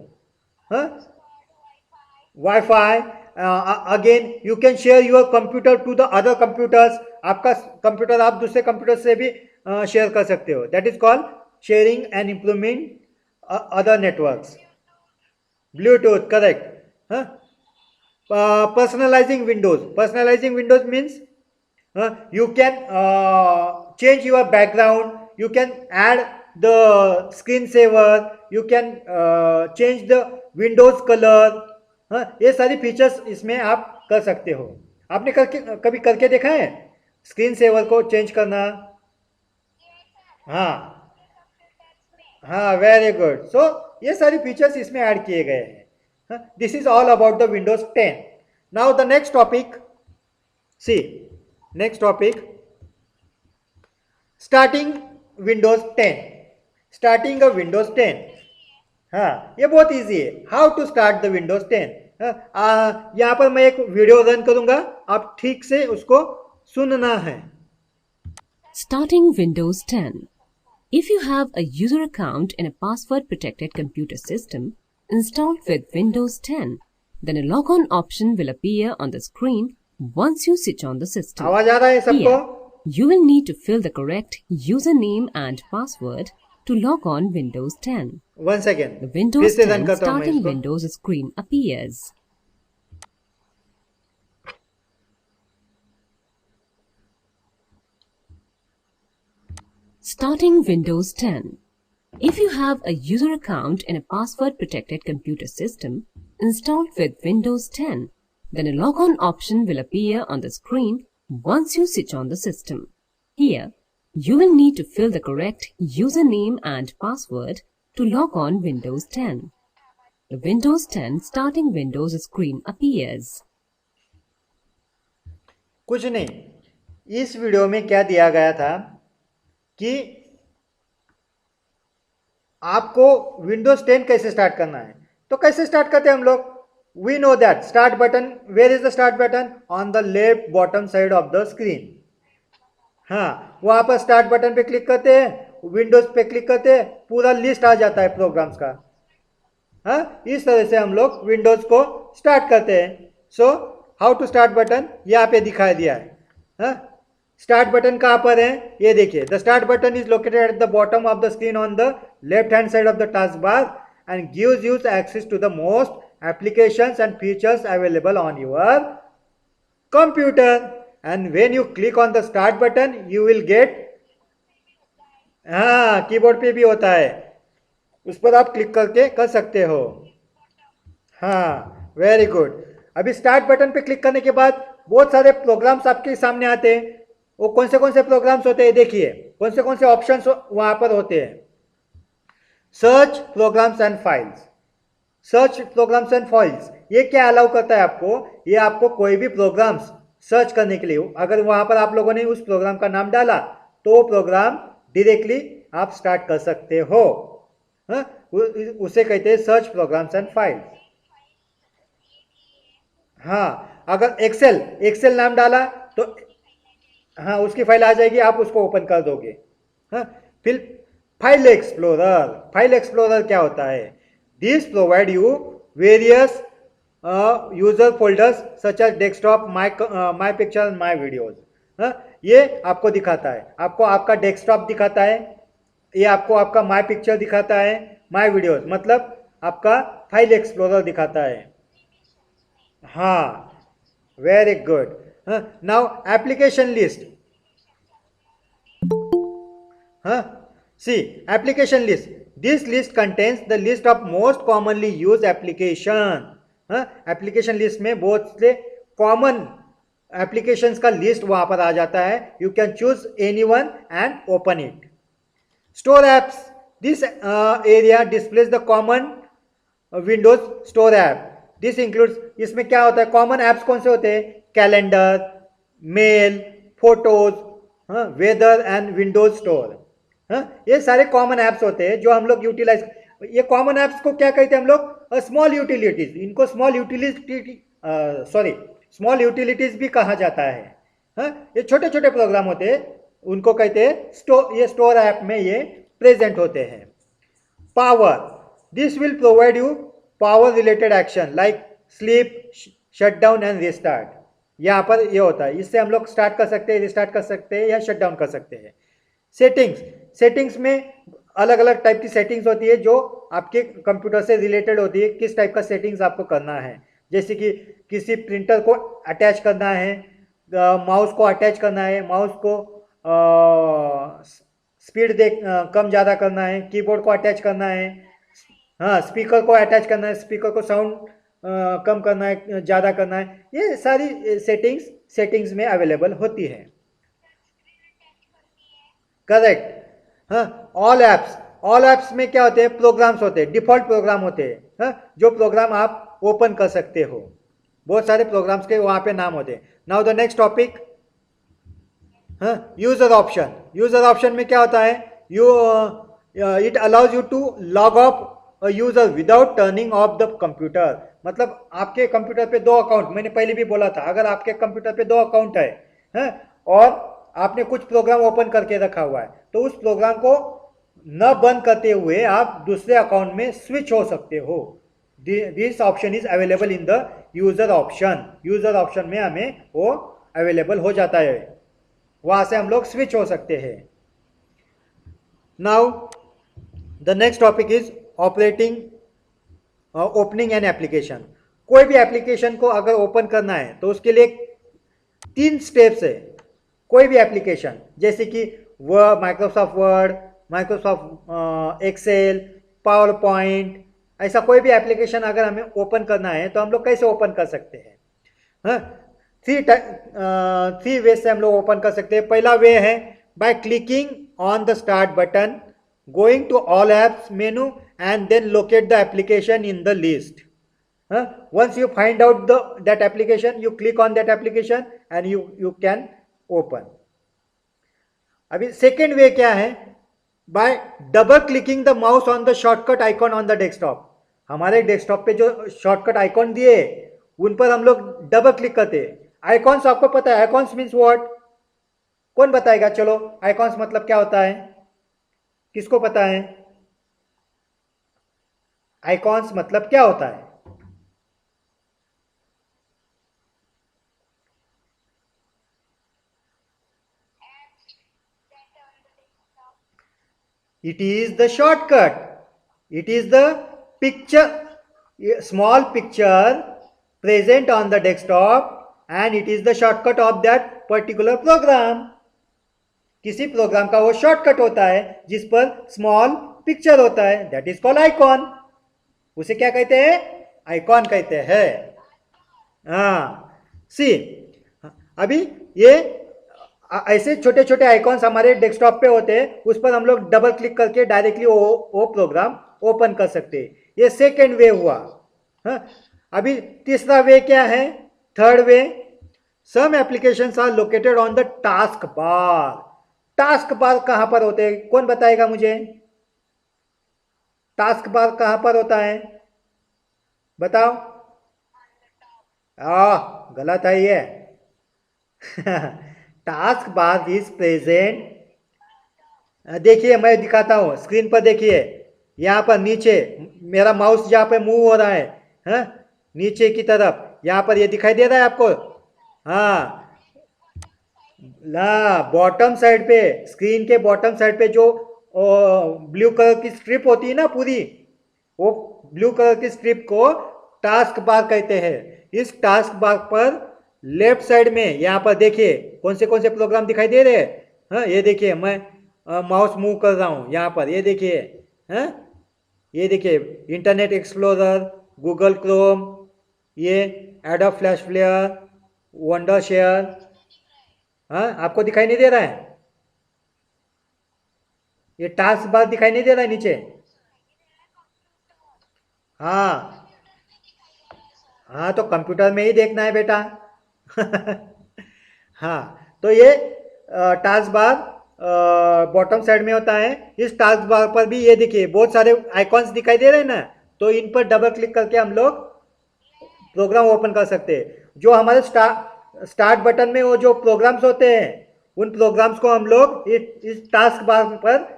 Wifi, again you can share your computer to the other computers. आपका computer आप दूसरे कंप्यूटर से भी शेयर कर सकते हो। That is called sharing and improvement other networks. Bluetooth correct. Personalizing Windows means you can change your background, you can add the screensaver, you can change the Windows color। ये सारी features इसमें आप कर सकते हो। आपने कभी करके देखा है स्क्रीन सेवर को चेंज करना? हाँ हाँ वेरी गुड। सो ये सारी फीचर्स इसमें ऐड किए गए हैं। This is all about the Windows 10. Now the next topic, see next topic, starting Windows 10। starting a Windows 10, हाँ ये बहुत इजी है। How to start the Windows 10। यहाँ पर मैं एक वीडियो रन करूंगा, आप ठीक से उसको सुनना है।
Starting Windows 10. If you have a user account in a password protected computer system installed with Windows 10, then a logon option will appear on the screen once you switch on the system.
आवाज आ रहा है सबको?
Here, you will need to fill the correct username and password to log on Windows 10.
One second,
The Windows
फिर से run
10
करता हूं मैं
starting
इसको।
Windows screen appears. Starting Windows 10. If you have a user account in a password-protected computer system installed with Windows 10, then a logon option will appear on the screen once you switch on the system. Here, You will need to fill the correct username and password to log on Windows 10. The Windows 10 starting Windows screen appears.
कुछ नहीं, इस video में क्या दिया गया था कि आपको विंडोज 10 कैसे स्टार्ट करना है। तो कैसे स्टार्ट करते हैं हम लोग? We know that start button, where is the start button? On the left bottom side of the screen. हाँ, वहां पर स्टार्ट बटन पे क्लिक करते हैं, विंडोज पे क्लिक करते हैं, पूरा लिस्ट आ जाता है प्रोग्राम्स का। हाँ, इस तरह से हम लोग विंडोज को स्टार्ट करते हैं। So how to start button यहाँ पे दिखाई दिया है। हाँ, स्टार्ट बटन कहाँ पर है ये देखिए। The start button is located at the bottom of the screen on the left hand side of the task bar and gives you access to the most applications and features available on your computer. And when you click on the start button you will get, हाँ, keyboard पे भी होता है, उस पर आप click करके कर सकते हो। हाँ, वेरी गुड। अभी स्टार्ट बटन पे क्लिक करने के बाद बहुत सारे प्रोग्राम्स आपके सामने आते हैं। वो कौन से प्रोग्राम्स होते हैं देखिए, कौन से ऑप्शंस वहां पर होते हैं। Search programs and files. Search programs and files ये क्या अलाउ करता है आपको? ये आपको कोई भी प्रोग्राम्स सर्च करने के लिए, अगर वहां पर आप लोगों ने उस प्रोग्राम का नाम डाला तो वो प्रोग्राम डायरेक्टली आप स्टार्ट कर सकते हो। हाँ? उसे कहते हैं सर्च प्रोग्राम्स एंड फाइल्स। हाँ, अगर एक्सेल नाम डाला तो हाँ उसकी फाइल आ जाएगी, आप उसको ओपन कर दोगे। हाँ, फिर फाइल एक्सप्लोरर क्या होता है? These provide you various user folders such as desktop, my picture and my videos. ये आपको दिखाता है, आपको आपका डेस्कटॉप दिखाता है, ये आपको आपका माई पिक्चर दिखाता है, माई वीडियोस मतलब आपका फाइल एक्सप्लोरर दिखाता है। हाँ, very good. Now application list. हाँ, see application list. This list contains the list of most commonly used application. Application list में बहुत से कॉमन एप्लीकेशंस का लिस्ट वहां पर आ जाता है। You can choose any one and open it. Store apps. This area displays the common Windows store app. This includes, इसमें क्या होता है? कॉमन एप्स कौन से होते हैं? Calendar, mail, photos, weather and Windows store. ये सारे कॉमन ऐप्स होते हैं जो हम लोग यूटिलाइज। ये कॉमन ऐप्स को क्या कहते हैं हम लोग? Small utilities. इनको स्मॉल यूटिलिटीज भी कहा जाता है। ये छोटे छोटे प्रोग्राम होते हैं, उनको कहते हैं ये स्टोर ऐप में ये प्रेजेंट होते हैं। Power. This will provide you power related action like sleep, shut down and restart. यहाँ पर ये होता है, इससे हम लोग स्टार्ट कर सकते हैं, रिस्टार्ट कर सकते हैं या शट डाउन कर सकते हैं। सेटिंग्स में अलग अलग टाइप की सेटिंग्स होती है जो आपके कंप्यूटर से रिलेटेड होती है। किस टाइप का सेटिंग्स आपको करना है, जैसे कि किसी प्रिंटर को अटैच करना है, माउस को अटैच करना है, माउस को स्पीड कम ज़्यादा करना है, कीबोर्ड को अटैच करना है, हाँ स्पीकर को अटैच करना है, स्पीकर को साउंड कम करना है, ज़्यादा करना है। ये सारी सेटिंग्स में अवेलेबल होती है। करेक्ट। हाँ, ऑल एप्स में क्या होते हैं? प्रोग्राम्स होते हैं, डिफॉल्ट प्रोग्राम होते हैं। हाँ, जो प्रोग्राम आप ओपन कर सकते हो। बहुत सारे प्रोग्राम्स के वहां पे नाम होते हैं। नाउ द नेक्स्ट टॉपिक, हाँ, यूजर ऑप्शन। यूजर ऑप्शन में क्या होता है? It allows you to log off a user without turning off the computer. मतलब आपके कंप्यूटर पे 2 अकाउंट, मैंने पहले भी बोला था, अगर आपके कंप्यूटर पे 2 अकाउंट है, और आपने कुछ प्रोग्राम ओपन करके रखा हुआ है, तो उस प्रोग्राम को न बंद करते हुए आप दूसरे अकाउंट में स्विच हो सकते हो। This option is available in the user option. User option में हमें वो अवेलेबल हो जाता है, वहां से हम लोग स्विच हो सकते हैं। Now the next topic is opening an application. कोई भी एप्लीकेशन को अगर ओपन करना है तो उसके लिए 3 स्टेप्स है। कोई भी एप्लीकेशन जैसे कि Microsoft Word, Microsoft Excel, PowerPoint, ऐसा कोई भी एप्लीकेशन अगर हमें ओपन करना है तो हम लोग कैसे ओपन कर सकते हैं? हाँ, 3 वे से हम लोग ओपन कर सकते हैं। पहला वे है by clicking on the start button, going to all apps menu and then locate the application in the list. Once you find out that application, you click on that application and you can open. अभी second way क्या है, bye double clicking the mouse on the shortcut icon on the desktop. हमारे desktop पे जो shortcut icon दिए उन पर हम लोग डबल क्लिक करते हैं. आइकॉन्स आपको पता है, आइकॉन्स मीन्स व्हाट? कौन बताएगा? चलो, आइकॉन्स मतलब क्या होता है, किसको पता है? आइकॉन्स मतलब क्या होता है? It is the shortcut. It is the picture, small picture present on the desktop and it is the shortcut of that particular program. किसी प्रोग्राम का वो शॉर्टकट होता है जिस पर स्मॉल पिक्चर होता है, दैट इज कॉल्ड आइकॉन. उसे क्या कहते हैं? आइकॉन कहते हैं. हाँ, सी, अभी ये ऐसे छोटे छोटे आइकॉन्स हमारे डेस्कटॉप पे होते हैं, उस पर हम लोग डबल क्लिक करके डायरेक्टली वो प्रोग्राम ओपन कर सकते हैं. ये सेकेंड वे हुआ. हाँ, अभी तीसरा वे क्या है? Third way, some applications are located on the task bar. Task bar कहां पर होते हैं? कौन बताएगा मुझे? टास्क बार कहां पर होता है, बताओ. गलत है ये. टास्क बार इज प्रेजेंट, देखिए मैं दिखाता हूं, स्क्रीन पर देखिए. यहां पर नीचे मेरा माउस जहां पे मूव हो रहा है, हाँ, नीचे की तरफ, यहां पर ये दिखाई दे रहा है आपको? हाँ, ला बॉटम साइड पे, स्क्रीन के बॉटम साइड पे जो ब्लू कलर की स्ट्रिप होती है ना पूरी, वो ब्लू कलर की स्ट्रिप को टास्क बार कहते हैं. इस टास्क बार पर लेफ्ट साइड में यहाँ पर देखिए कौन से प्रोग्राम दिखाई दे रहे हैं. हाँ, ये देखिए मैं माउस मूव कर रहा हूँ यहाँ पर, ये देखिए. हाँ, ये देखिए इंटरनेट एक्सप्लोरर, गूगल क्रोम, ये adobe flash player, wonder share. हाँ, आपको दिखाई नहीं दे रहा है? ये टास्क बार दिखाई नहीं दे रहा है नीचे? हाँ हाँ, तो कंप्यूटर में ही देखना है बेटा. हाँ, तो ये टास्क बार बॉटम साइड में होता है. इस टास्क बार पर भी ये देखिए बहुत सारे आइकॉन्स दिखाई दे रहे हैं ना, तो इन पर डबल क्लिक करके हम लोग प्रोग्राम ओपन कर सकते हैं. जो हमारे स्टार्ट बटन में वो जो प्रोग्राम्स होते हैं, उन प्रोग्राम्स को हम लोग इस टास्क बार पर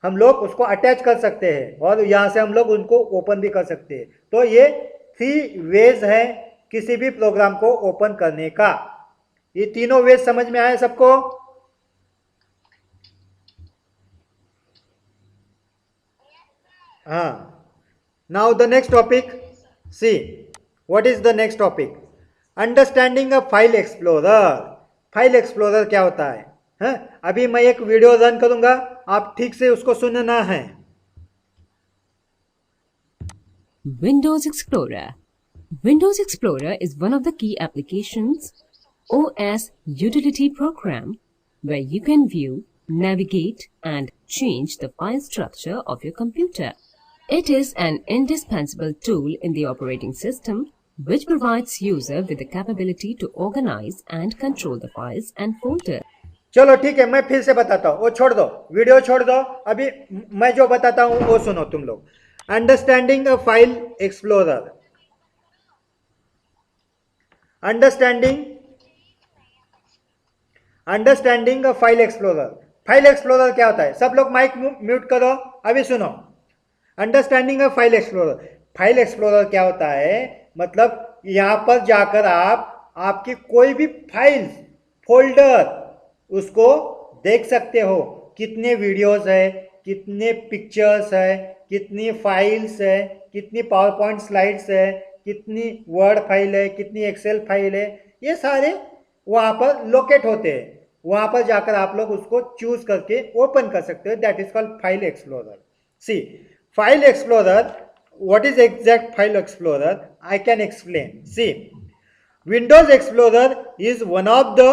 हम लोग उसको अटैच कर सकते हैं और यहाँ से हम लोग उनको ओपन भी कर सकते हैं. तो ये 3 वेज है किसी भी प्रोग्राम को ओपन करने का. ये तीनों वेज समझ में आए सबको? हाँ. Now the next topic, see what is the next topic? Understanding a file explorer. File explorer क्या होता है? हाँ, अभी मैं एक वीडियो रन करूंगा, आप ठीक से उसको सुनना है.
Windows Explorer. Windows Explorer is one of the key applications OS utility program where you can view, navigate and change the file structure of your computer. It is an indispensable tool in the operating system which provides user with the capability to organize and control the files and folder.
चलो ठीक है, मैं फिर से बताता हूँ, वो छोड़ दो, वीडियो छोड़ दो, अभी मैं जो बताता हूँ वो सुनो तुम लोग. Understanding a file explorer. Understanding a file explorer. File explorer क्या होता है? सब लोग माइक म्यूट करो, अभी सुनो. Understanding a file explorer. File explorer क्या होता है? मतलब यहाँ पर जाकर आप आपकी कोई भी फाइल्स, फोल्डर, उसको देख सकते हो. कितने वीडियोस है, कितने पिक्चर्स है, कितनी फाइल्स है, कितनी पावर पॉइंट स्लाइड्स है, कितनी वर्ड फाइल है, कितनी एक्सेल फाइल है, ये सारे वहाँ पर लोकेट होते हैं. वहाँ पर जाकर आप लोग उसको चूज करके ओपन कर सकते हो. That is called file explorer. See, file explorer, what is exact file explorer? I can explain. See, Windows Explorer is one of the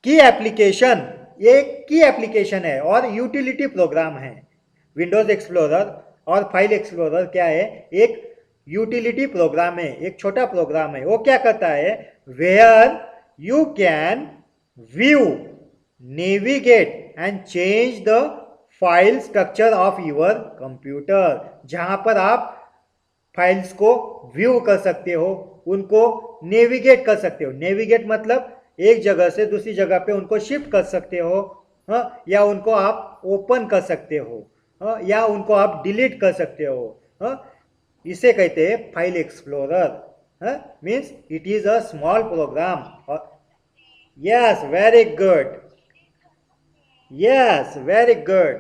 की एप्लीकेशन, ये की एप्लीकेशन है और यूटिलिटी प्रोग्राम है। विंडोज एक्सप्लोरर और फाइल एक्सप्लोरर क्या है, एक यूटिलिटी प्रोग्राम है, एक छोटा प्रोग्राम है। वो क्या करता है, where you can view, navigate and change the file structure of your computer, जहां पर आप फाइल्स को व्यू कर सकते हो, उनको नेविगेट कर सकते हो। नेविगेट मतलब एक जगह से दूसरी जगह पे उनको शिफ्ट कर सकते हो, हाँ, या उनको आप ओपन कर सकते हो, हाँ, या उनको आप डिलीट कर सकते हो, हाँ, इसे कहते हैं file explorer. Means it is a small program. Yes, very good, yes, very good.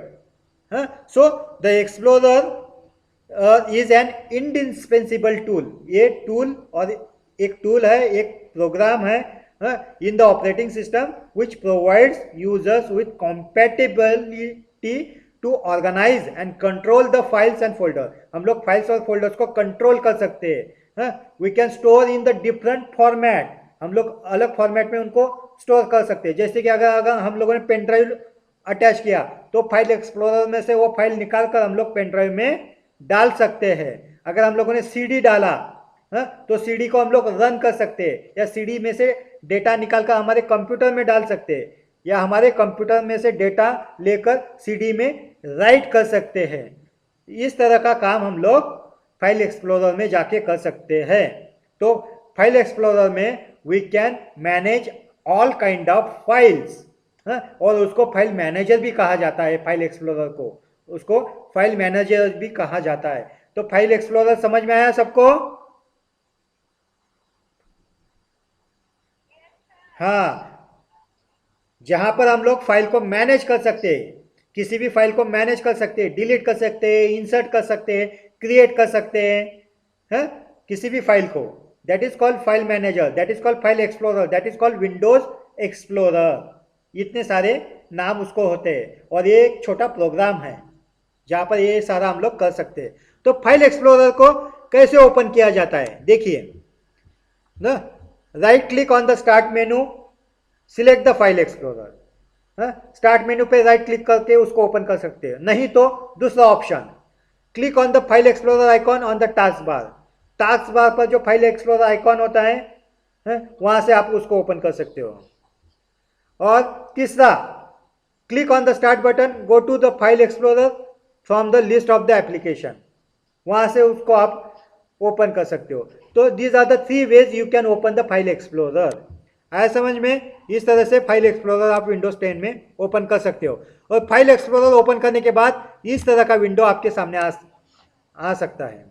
So the explorer is an indispensable tool. ये टूल और एक टूल है, एक प्रोग्राम है in the operating system which provides users with compatibility to organize and control the files and folder. हम लोग files और folders को कंट्रोल कर सकते हैं। We can store in the different format, हम लोग अलग फॉर्मेट में उनको स्टोर कर सकते हैं। जैसे कि अगर हम लोगों ने पेन ड्राइव अटैच किया तो फाइल एक्सप्लोरर में से वो फाइल निकाल कर हम लोग पेन ड्राइव में डाल सकते हैं। अगर हम लोगों ने सीडी डाला, तो सीडी को हम लोग रन कर सकते हैं, या सीडी में से डेटा निकालकर हमारे कंप्यूटर में डाल सकते हैं, या हमारे कंप्यूटर में से डेटा लेकर सीडी में राइट कर सकते हैं। इस तरह का काम हम लोग फाइल एक्सप्लोरर में जाके कर सकते हैं। तो फाइल एक्सप्लोरर में we can manage all kind of files, और उसको फाइल मैनेजर भी कहा जाता है। फाइल एक्सप्लोरर को उसको फाइल मैनेजर भी कहा जाता है। तो फाइल एक्सप्लोरर समझ में आया सबको? हाँ, जहां पर हम लोग फाइल को मैनेज कर सकते हैं, किसी भी फाइल को मैनेज कर सकते हैं, डिलीट कर सकते हैं, इंसर्ट कर सकते हैं, क्रिएट कर सकते हैं, किसी भी फाइल को, that is called file manager, that is called file explorer, that is called Windows explorer. इतने सारे नाम उसको होते हैं, और ये एक छोटा प्रोग्राम है जहां पर ये सारा हम लोग कर सकते हैं। तो फाइल एक्सप्लोरर को कैसे ओपन किया जाता है, देखिए ना, right click on the start menu, select the file explorer. Start menu पे राइट क्लिक करके उसको ओपन कर सकते हैं। नहीं तो दूसरा option, click on the file explorer icon on the task bar. Task बार पर जो फाइल एक्सप्लोरर आइकॉन होता है, वहां से आप उसको ओपन कर सकते हो। और तीसरा, click on the start button, go to the file explorer from the list of the application, वहां से उसको आप ओपन कर सकते हो। तो these are the 3 ways you can open the file explorer. आया समझ में? इस तरह से फाइल एक्सप्लोरर आप विंडोज 10 में ओपन कर सकते हो। और फाइल एक्सप्लोरर ओपन करने के बाद इस तरह का विंडो आपके सामने आ सकता है।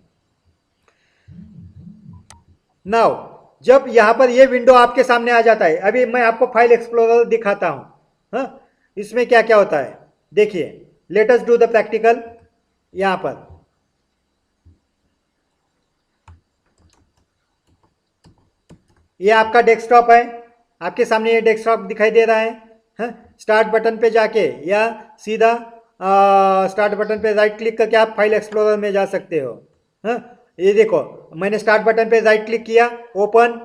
नाउ जब यहां पर ये विंडो आपके सामने आ जाता है, अभी मैं आपको फाइल एक्सप्लोरर दिखाता हूं, इसमें क्या क्या होता है देखिए। Let us do the practical. यहां पर ये आपका डेस्कटॉप है, आपके सामने ये डेस्कटॉप दिखाई दे रहा है। स्टार्ट बटन पे जाके या सीधा स्टार्ट बटन पे राइट क्लिक करके आप फाइल एक्सप्लोरर में जा सकते हो। ये देखो, मैंने स्टार्ट बटन पे राइट क्लिक किया, ओपन।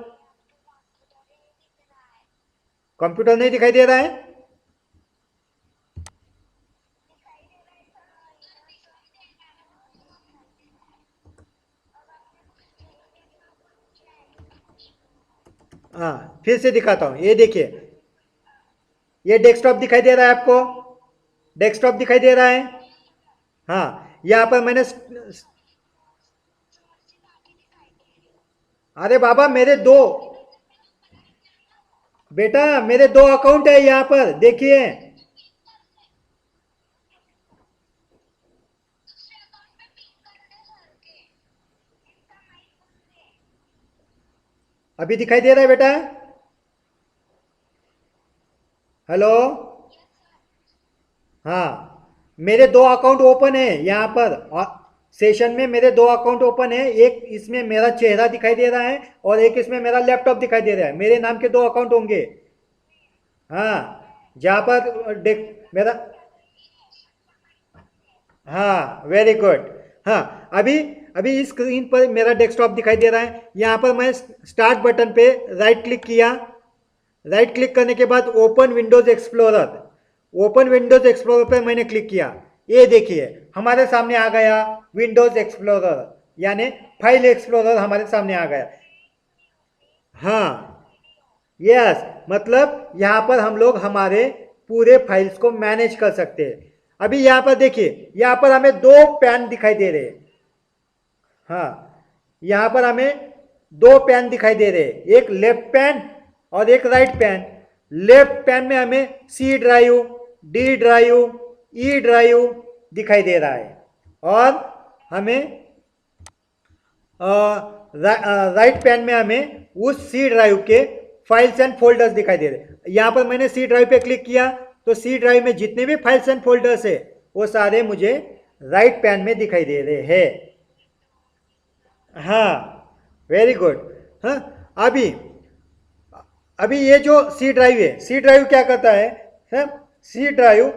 कंप्यूटर नहीं दिखाई दे रहा है? हाँ, फिर से दिखाता हूं। ये देखिए, ये डेस्कटॉप दिखाई दे रहा है आपको? डेस्कटॉप दिखाई दे रहा है? हाँ, यहां पर मैंने, अरे बाबा मेरे दो, बेटा मेरे 2 अकाउंट है यहां पर, देखिए। अभी दिखाई दे रहा है बेटा? हेलो? हाँ, मेरे 2 अकाउंट ओपन है यहाँ पर, सेशन में मेरे 2 अकाउंट ओपन है। एक इसमें मेरा चेहरा दिखाई दे रहा है और एक इसमें मेरा लैपटॉप दिखाई दे रहा है। मेरे नाम के 2 अकाउंट होंगे। हाँ, जहाँ पर मेरा, हाँ वेरी गुड। हाँ, अभी अभी इस स्क्रीन पर मेरा डेस्कटॉप दिखाई दे रहा है। यहाँ पर मैं स्टार्ट बटन पे राइट क्लिक किया, राइट क्लिक करने के बाद open Windows explorer, open Windows explorer पर मैंने क्लिक किया, ये देखिए हमारे सामने आ गया विंडोज एक्सप्लोरर, यानी फाइल एक्सप्लोरर हमारे सामने आ गया। हाँ, यस, मतलब यहाँ पर हम लोग हमारे पूरे फाइल्स को मैनेज कर सकते हैं। अभी यहाँ पर देखिए, यहाँ पर हमें दो पैन दिखाई दे रहे हैं। हाँ, यहाँ पर हमें दो पैन दिखाई दे रहे हैं, एक लेफ्ट पैन और एक राइट पैन। लेफ्ट पैन में हमें C drive, D drive, E drive दिखाई दे रहा है, और हमें राइट पैन में हमें उस सी ड्राइव के फाइल्स एंड फोल्डर्स दिखाई दे रहे हैं। यहाँ पर मैंने सी ड्राइव पे क्लिक किया तो सी ड्राइव में जितने भी फाइल्स एंड फोल्डर्स है वो सारे मुझे राइट पैन में दिखाई दे रहे हैं। हाँ, वेरी गुड। हाँ, अभी अभी ये जो सी ड्राइव है, सी ड्राइव क्या करता है, सी ड्राइव,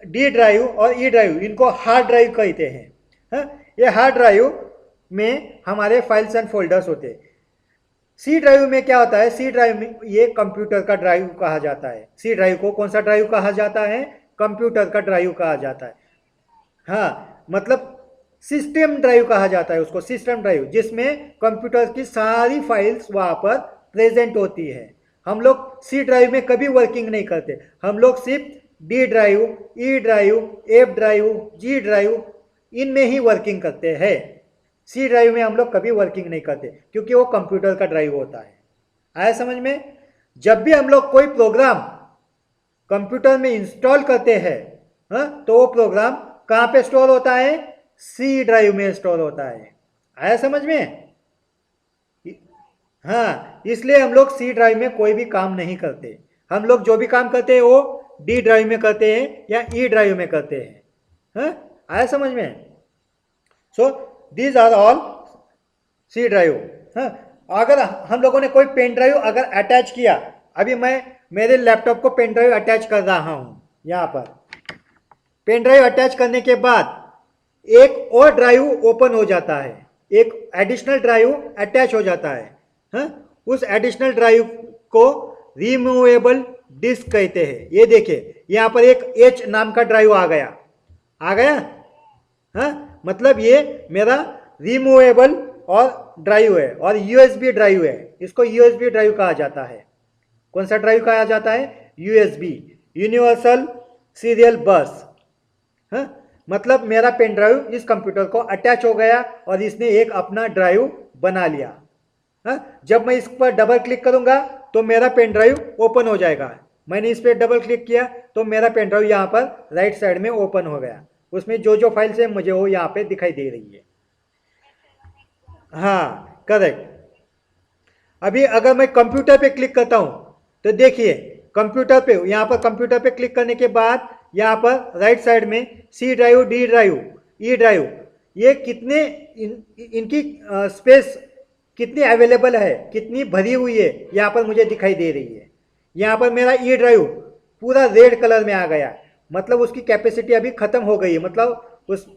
डी ड्राइव और ई ड्राइव, इनको हार्ड ड्राइव कहते हैं। हाँ, ये हार्ड ड्राइव में हमारे फाइल्स एंड फोल्डर्स होते हैं। सी ड्राइव में क्या होता है, सी ड्राइव में ये कंप्यूटर का ड्राइव कहा जाता है। सी ड्राइव को कौन सा ड्राइव कहा जाता है, कंप्यूटर का ड्राइव कहा जाता है। हाँ, मतलब सिस्टम ड्राइव कहा जाता है उसको, सिस्टम ड्राइव, जिसमें कंप्यूटर की सारी फाइल्स वहाँ पर प्रेजेंट होती है। हम लोग सी ड्राइव में कभी वर्किंग नहीं करते, हम लोग सिर्फ D drive, E drive, F drive, G drive, इनमें ही वर्किंग करते हैं। सी ड्राइव में हम लोग कभी वर्किंग नहीं करते क्योंकि वो कंप्यूटर का ड्राइव होता है। आया समझ में? जब भी हम लोग कोई प्रोग्राम कंप्यूटर में इंस्टॉल करते हैं, हाँ, तो वो प्रोग्राम कहाँ पे स्टोर होता है, सी ड्राइव में स्टोर होता है। आया समझ में? हाँ, इसलिए हम लोग सी ड्राइव में कोई भी काम नहीं करते। हम लोग जो भी काम करते हैं वो डी ड्राइव में करते हैं या ई ड्राइव में करते हैं। हाँ, आया समझ में? So these are all C drive. हाँ, अगर हम लोगों ने कोई पेन ड्राइव अगर अटैच किया, अभी मैं मेरे लैपटॉप को पेन ड्राइव अटैच कर रहा हूँ, यहाँ पर पेन ड्राइव अटैच करने के बाद एक और ड्राइव ओपन हो जाता है, एक एडिशनल ड्राइव अटैच हो जाता है। हाँ, उस एडिशनल ड्राइव को रिमूवेबल डिस्क कहते हैं। ये देखिए यहाँ पर एक एच नाम का ड्राइव आ गया, आ गया। हाँ, मतलब ये मेरा रिमूवेबल और ड्राइव है और यूएसबी ड्राइव है, इसको यूएसबी ड्राइव कहा जाता है। कौन सा ड्राइव कहा जाता है, यूएसबी, यूनिवर्सल सीरियल बस। हाँ, मतलब मेरा पेन ड्राइव इस कंप्यूटर को अटैच हो गया और इसने एक अपना ड्राइव बना लिया। हाँ, जब मैं इस पर डबल क्लिक करूंगा तो मेरा पेन ड्राइव ओपन हो जाएगा। मैंने इस पर डबल क्लिक किया तो मेरा पेन ड्राइव यहाँ पर राइट साइड में ओपन हो गया, उसमें जो जो फाइल्स है मुझे वो यहाँ पे दिखाई दे रही है। हाँ, करेक्ट। अभी अगर मैं कंप्यूटर पे क्लिक करता हूँ तो देखिए कंप्यूटर पे, यहाँ पर कंप्यूटर पे क्लिक करने के बाद यहाँ पर राइट साइड में C drive, D drive, E drive, ये कितने इनकी स्पेस कितनी अवेलेबल है, कितनी भरी हुई है, यहाँ पर मुझे दिखाई दे रही है। यहाँ पर मेरा ई ड्राइव पूरा रेड कलर में आ गया, मतलब उसकी कैपेसिटी अभी ख़त्म हो गई है, मतलब उस,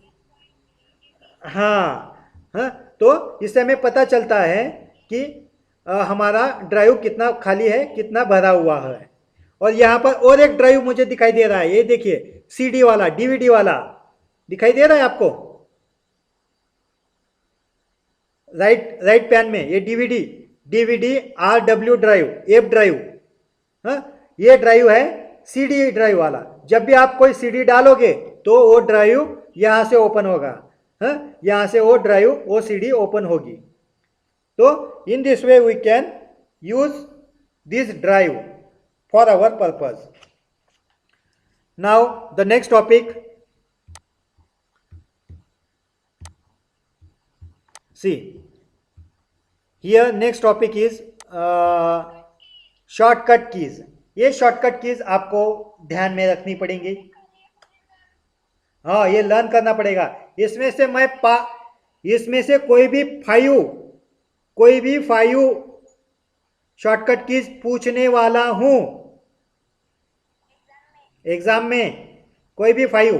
हाँ हाँ, तो इससे हमें पता चलता है कि हमारा ड्राइव कितना खाली है, कितना भरा हुआ है। और यहाँ पर और एक ड्राइव मुझे दिखाई दे रहा है, ये देखिए सीडी वाला, डीवीडी वाला दिखाई दे रहा है आपको, राइट पैन में ये DVD RW drive, F drive. हाँ, ये ड्राइव है सीडी ड्राइव वाला। जब भी आप कोई सीडी डालोगे तो वो ड्राइव यहाँ से ओपन होगा। हाँ, यहाँ से वो ड्राइव, वो सीडी ओपन होगी। तो in this way we can use this drive for our purpose. Now the next topic, see here next topic is shortcut keys. ये शॉर्टकट कीज आपको ध्यान में रखनी पड़ेंगी। हाँ, ये लर्न करना पड़ेगा। इसमें से मैं इसमें से कोई भी 5 शॉर्टकट कीज पूछने वाला हूं एग्जाम में, कोई भी 5।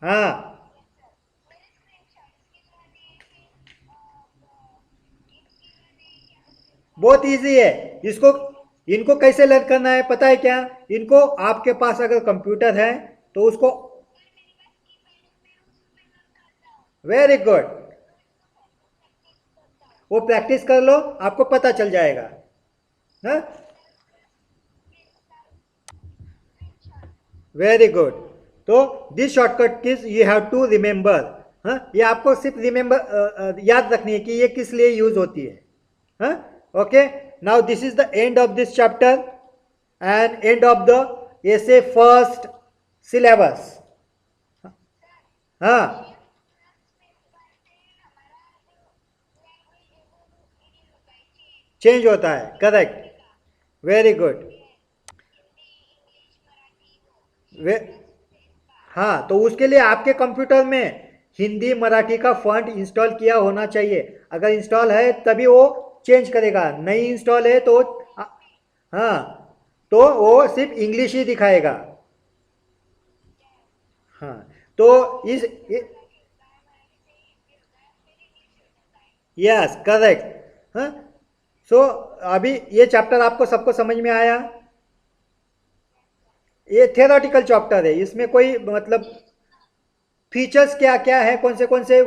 हाँ, बहुत इजी है, इसको इनको कैसे लर्न करना है पता है क्या? इनको आपके पास अगर कंप्यूटर है तो उसको, वेरी गुड, वो प्रैक्टिस कर लो, आपको पता चल जाएगा। हाँ, वेरी गुड। तो this shortcut keys you have to remember. हाँ, ये आपको सिर्फ रिमेंबर याद रखनी है कि ये किस लिए यूज होती है। हाँ, okay. Now this is the end of this chapter and end of the ऐसे फर्स्ट सिलेबस। हाँ, चेंज होता है, करेक्ट, वेरी गुड। वे हाँ, तो उसके लिए आपके कंप्यूटर में हिंदी मराठी का फॉन्ट इंस्टॉल किया होना चाहिए। अगर इंस्टॉल है तभी वो चेंज करेगा, नहीं इंस्टॉल है तो हाँ, तो वो सिर्फ इंग्लिश ही दिखाएगा। हाँ, तो इस, यस करेक्ट। हाँ, सो अभी ये चैप्टर आपको सबको समझ में आया? ये थेरोटिकल चैप्टर है, इसमें कोई मतलब फीचर्स क्या क्या है, कौन से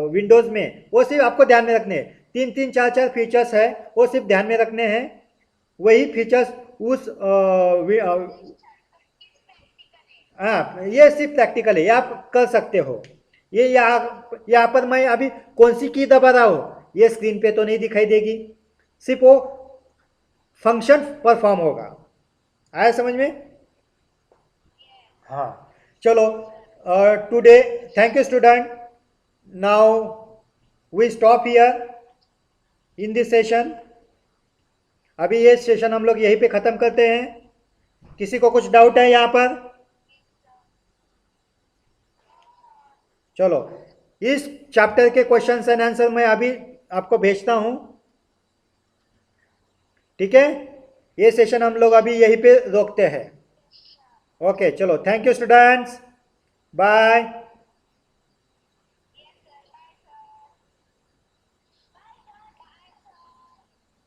विंडोज में, वो सिर्फ आपको ध्यान में रखने हैं। तीन तीन चार चार फीचर्स है, वो सिर्फ ध्यान में रखने हैं। वही फीचर्स उस हाँ, ये सिर्फ प्रैक्टिकल है, ये आप कर सकते हो। ये यहाँ पर मैं अभी कौन सी की दबा रहा हूँ ये स्क्रीन पे तो नहीं दिखाई देगी, सिर्फ वो फंक्शन परफॉर्म होगा। आया समझ में? हाँ, चलो, today, thank you student. Now we stop here in this session. अभी ये सेशन हम लोग यहीं पे ख़त्म करते हैं। किसी को कुछ डाउट है यहाँ पर? चलो, इस चैप्टर के क्वेश्चंस एंड आंसर मैं अभी आपको भेजता हूँ, ठीक है? ये सेशन हम लोग अभी यहीं पे रोकते हैं। ओके, चलो, थैंक यू स्टूडेंट्स, बाय।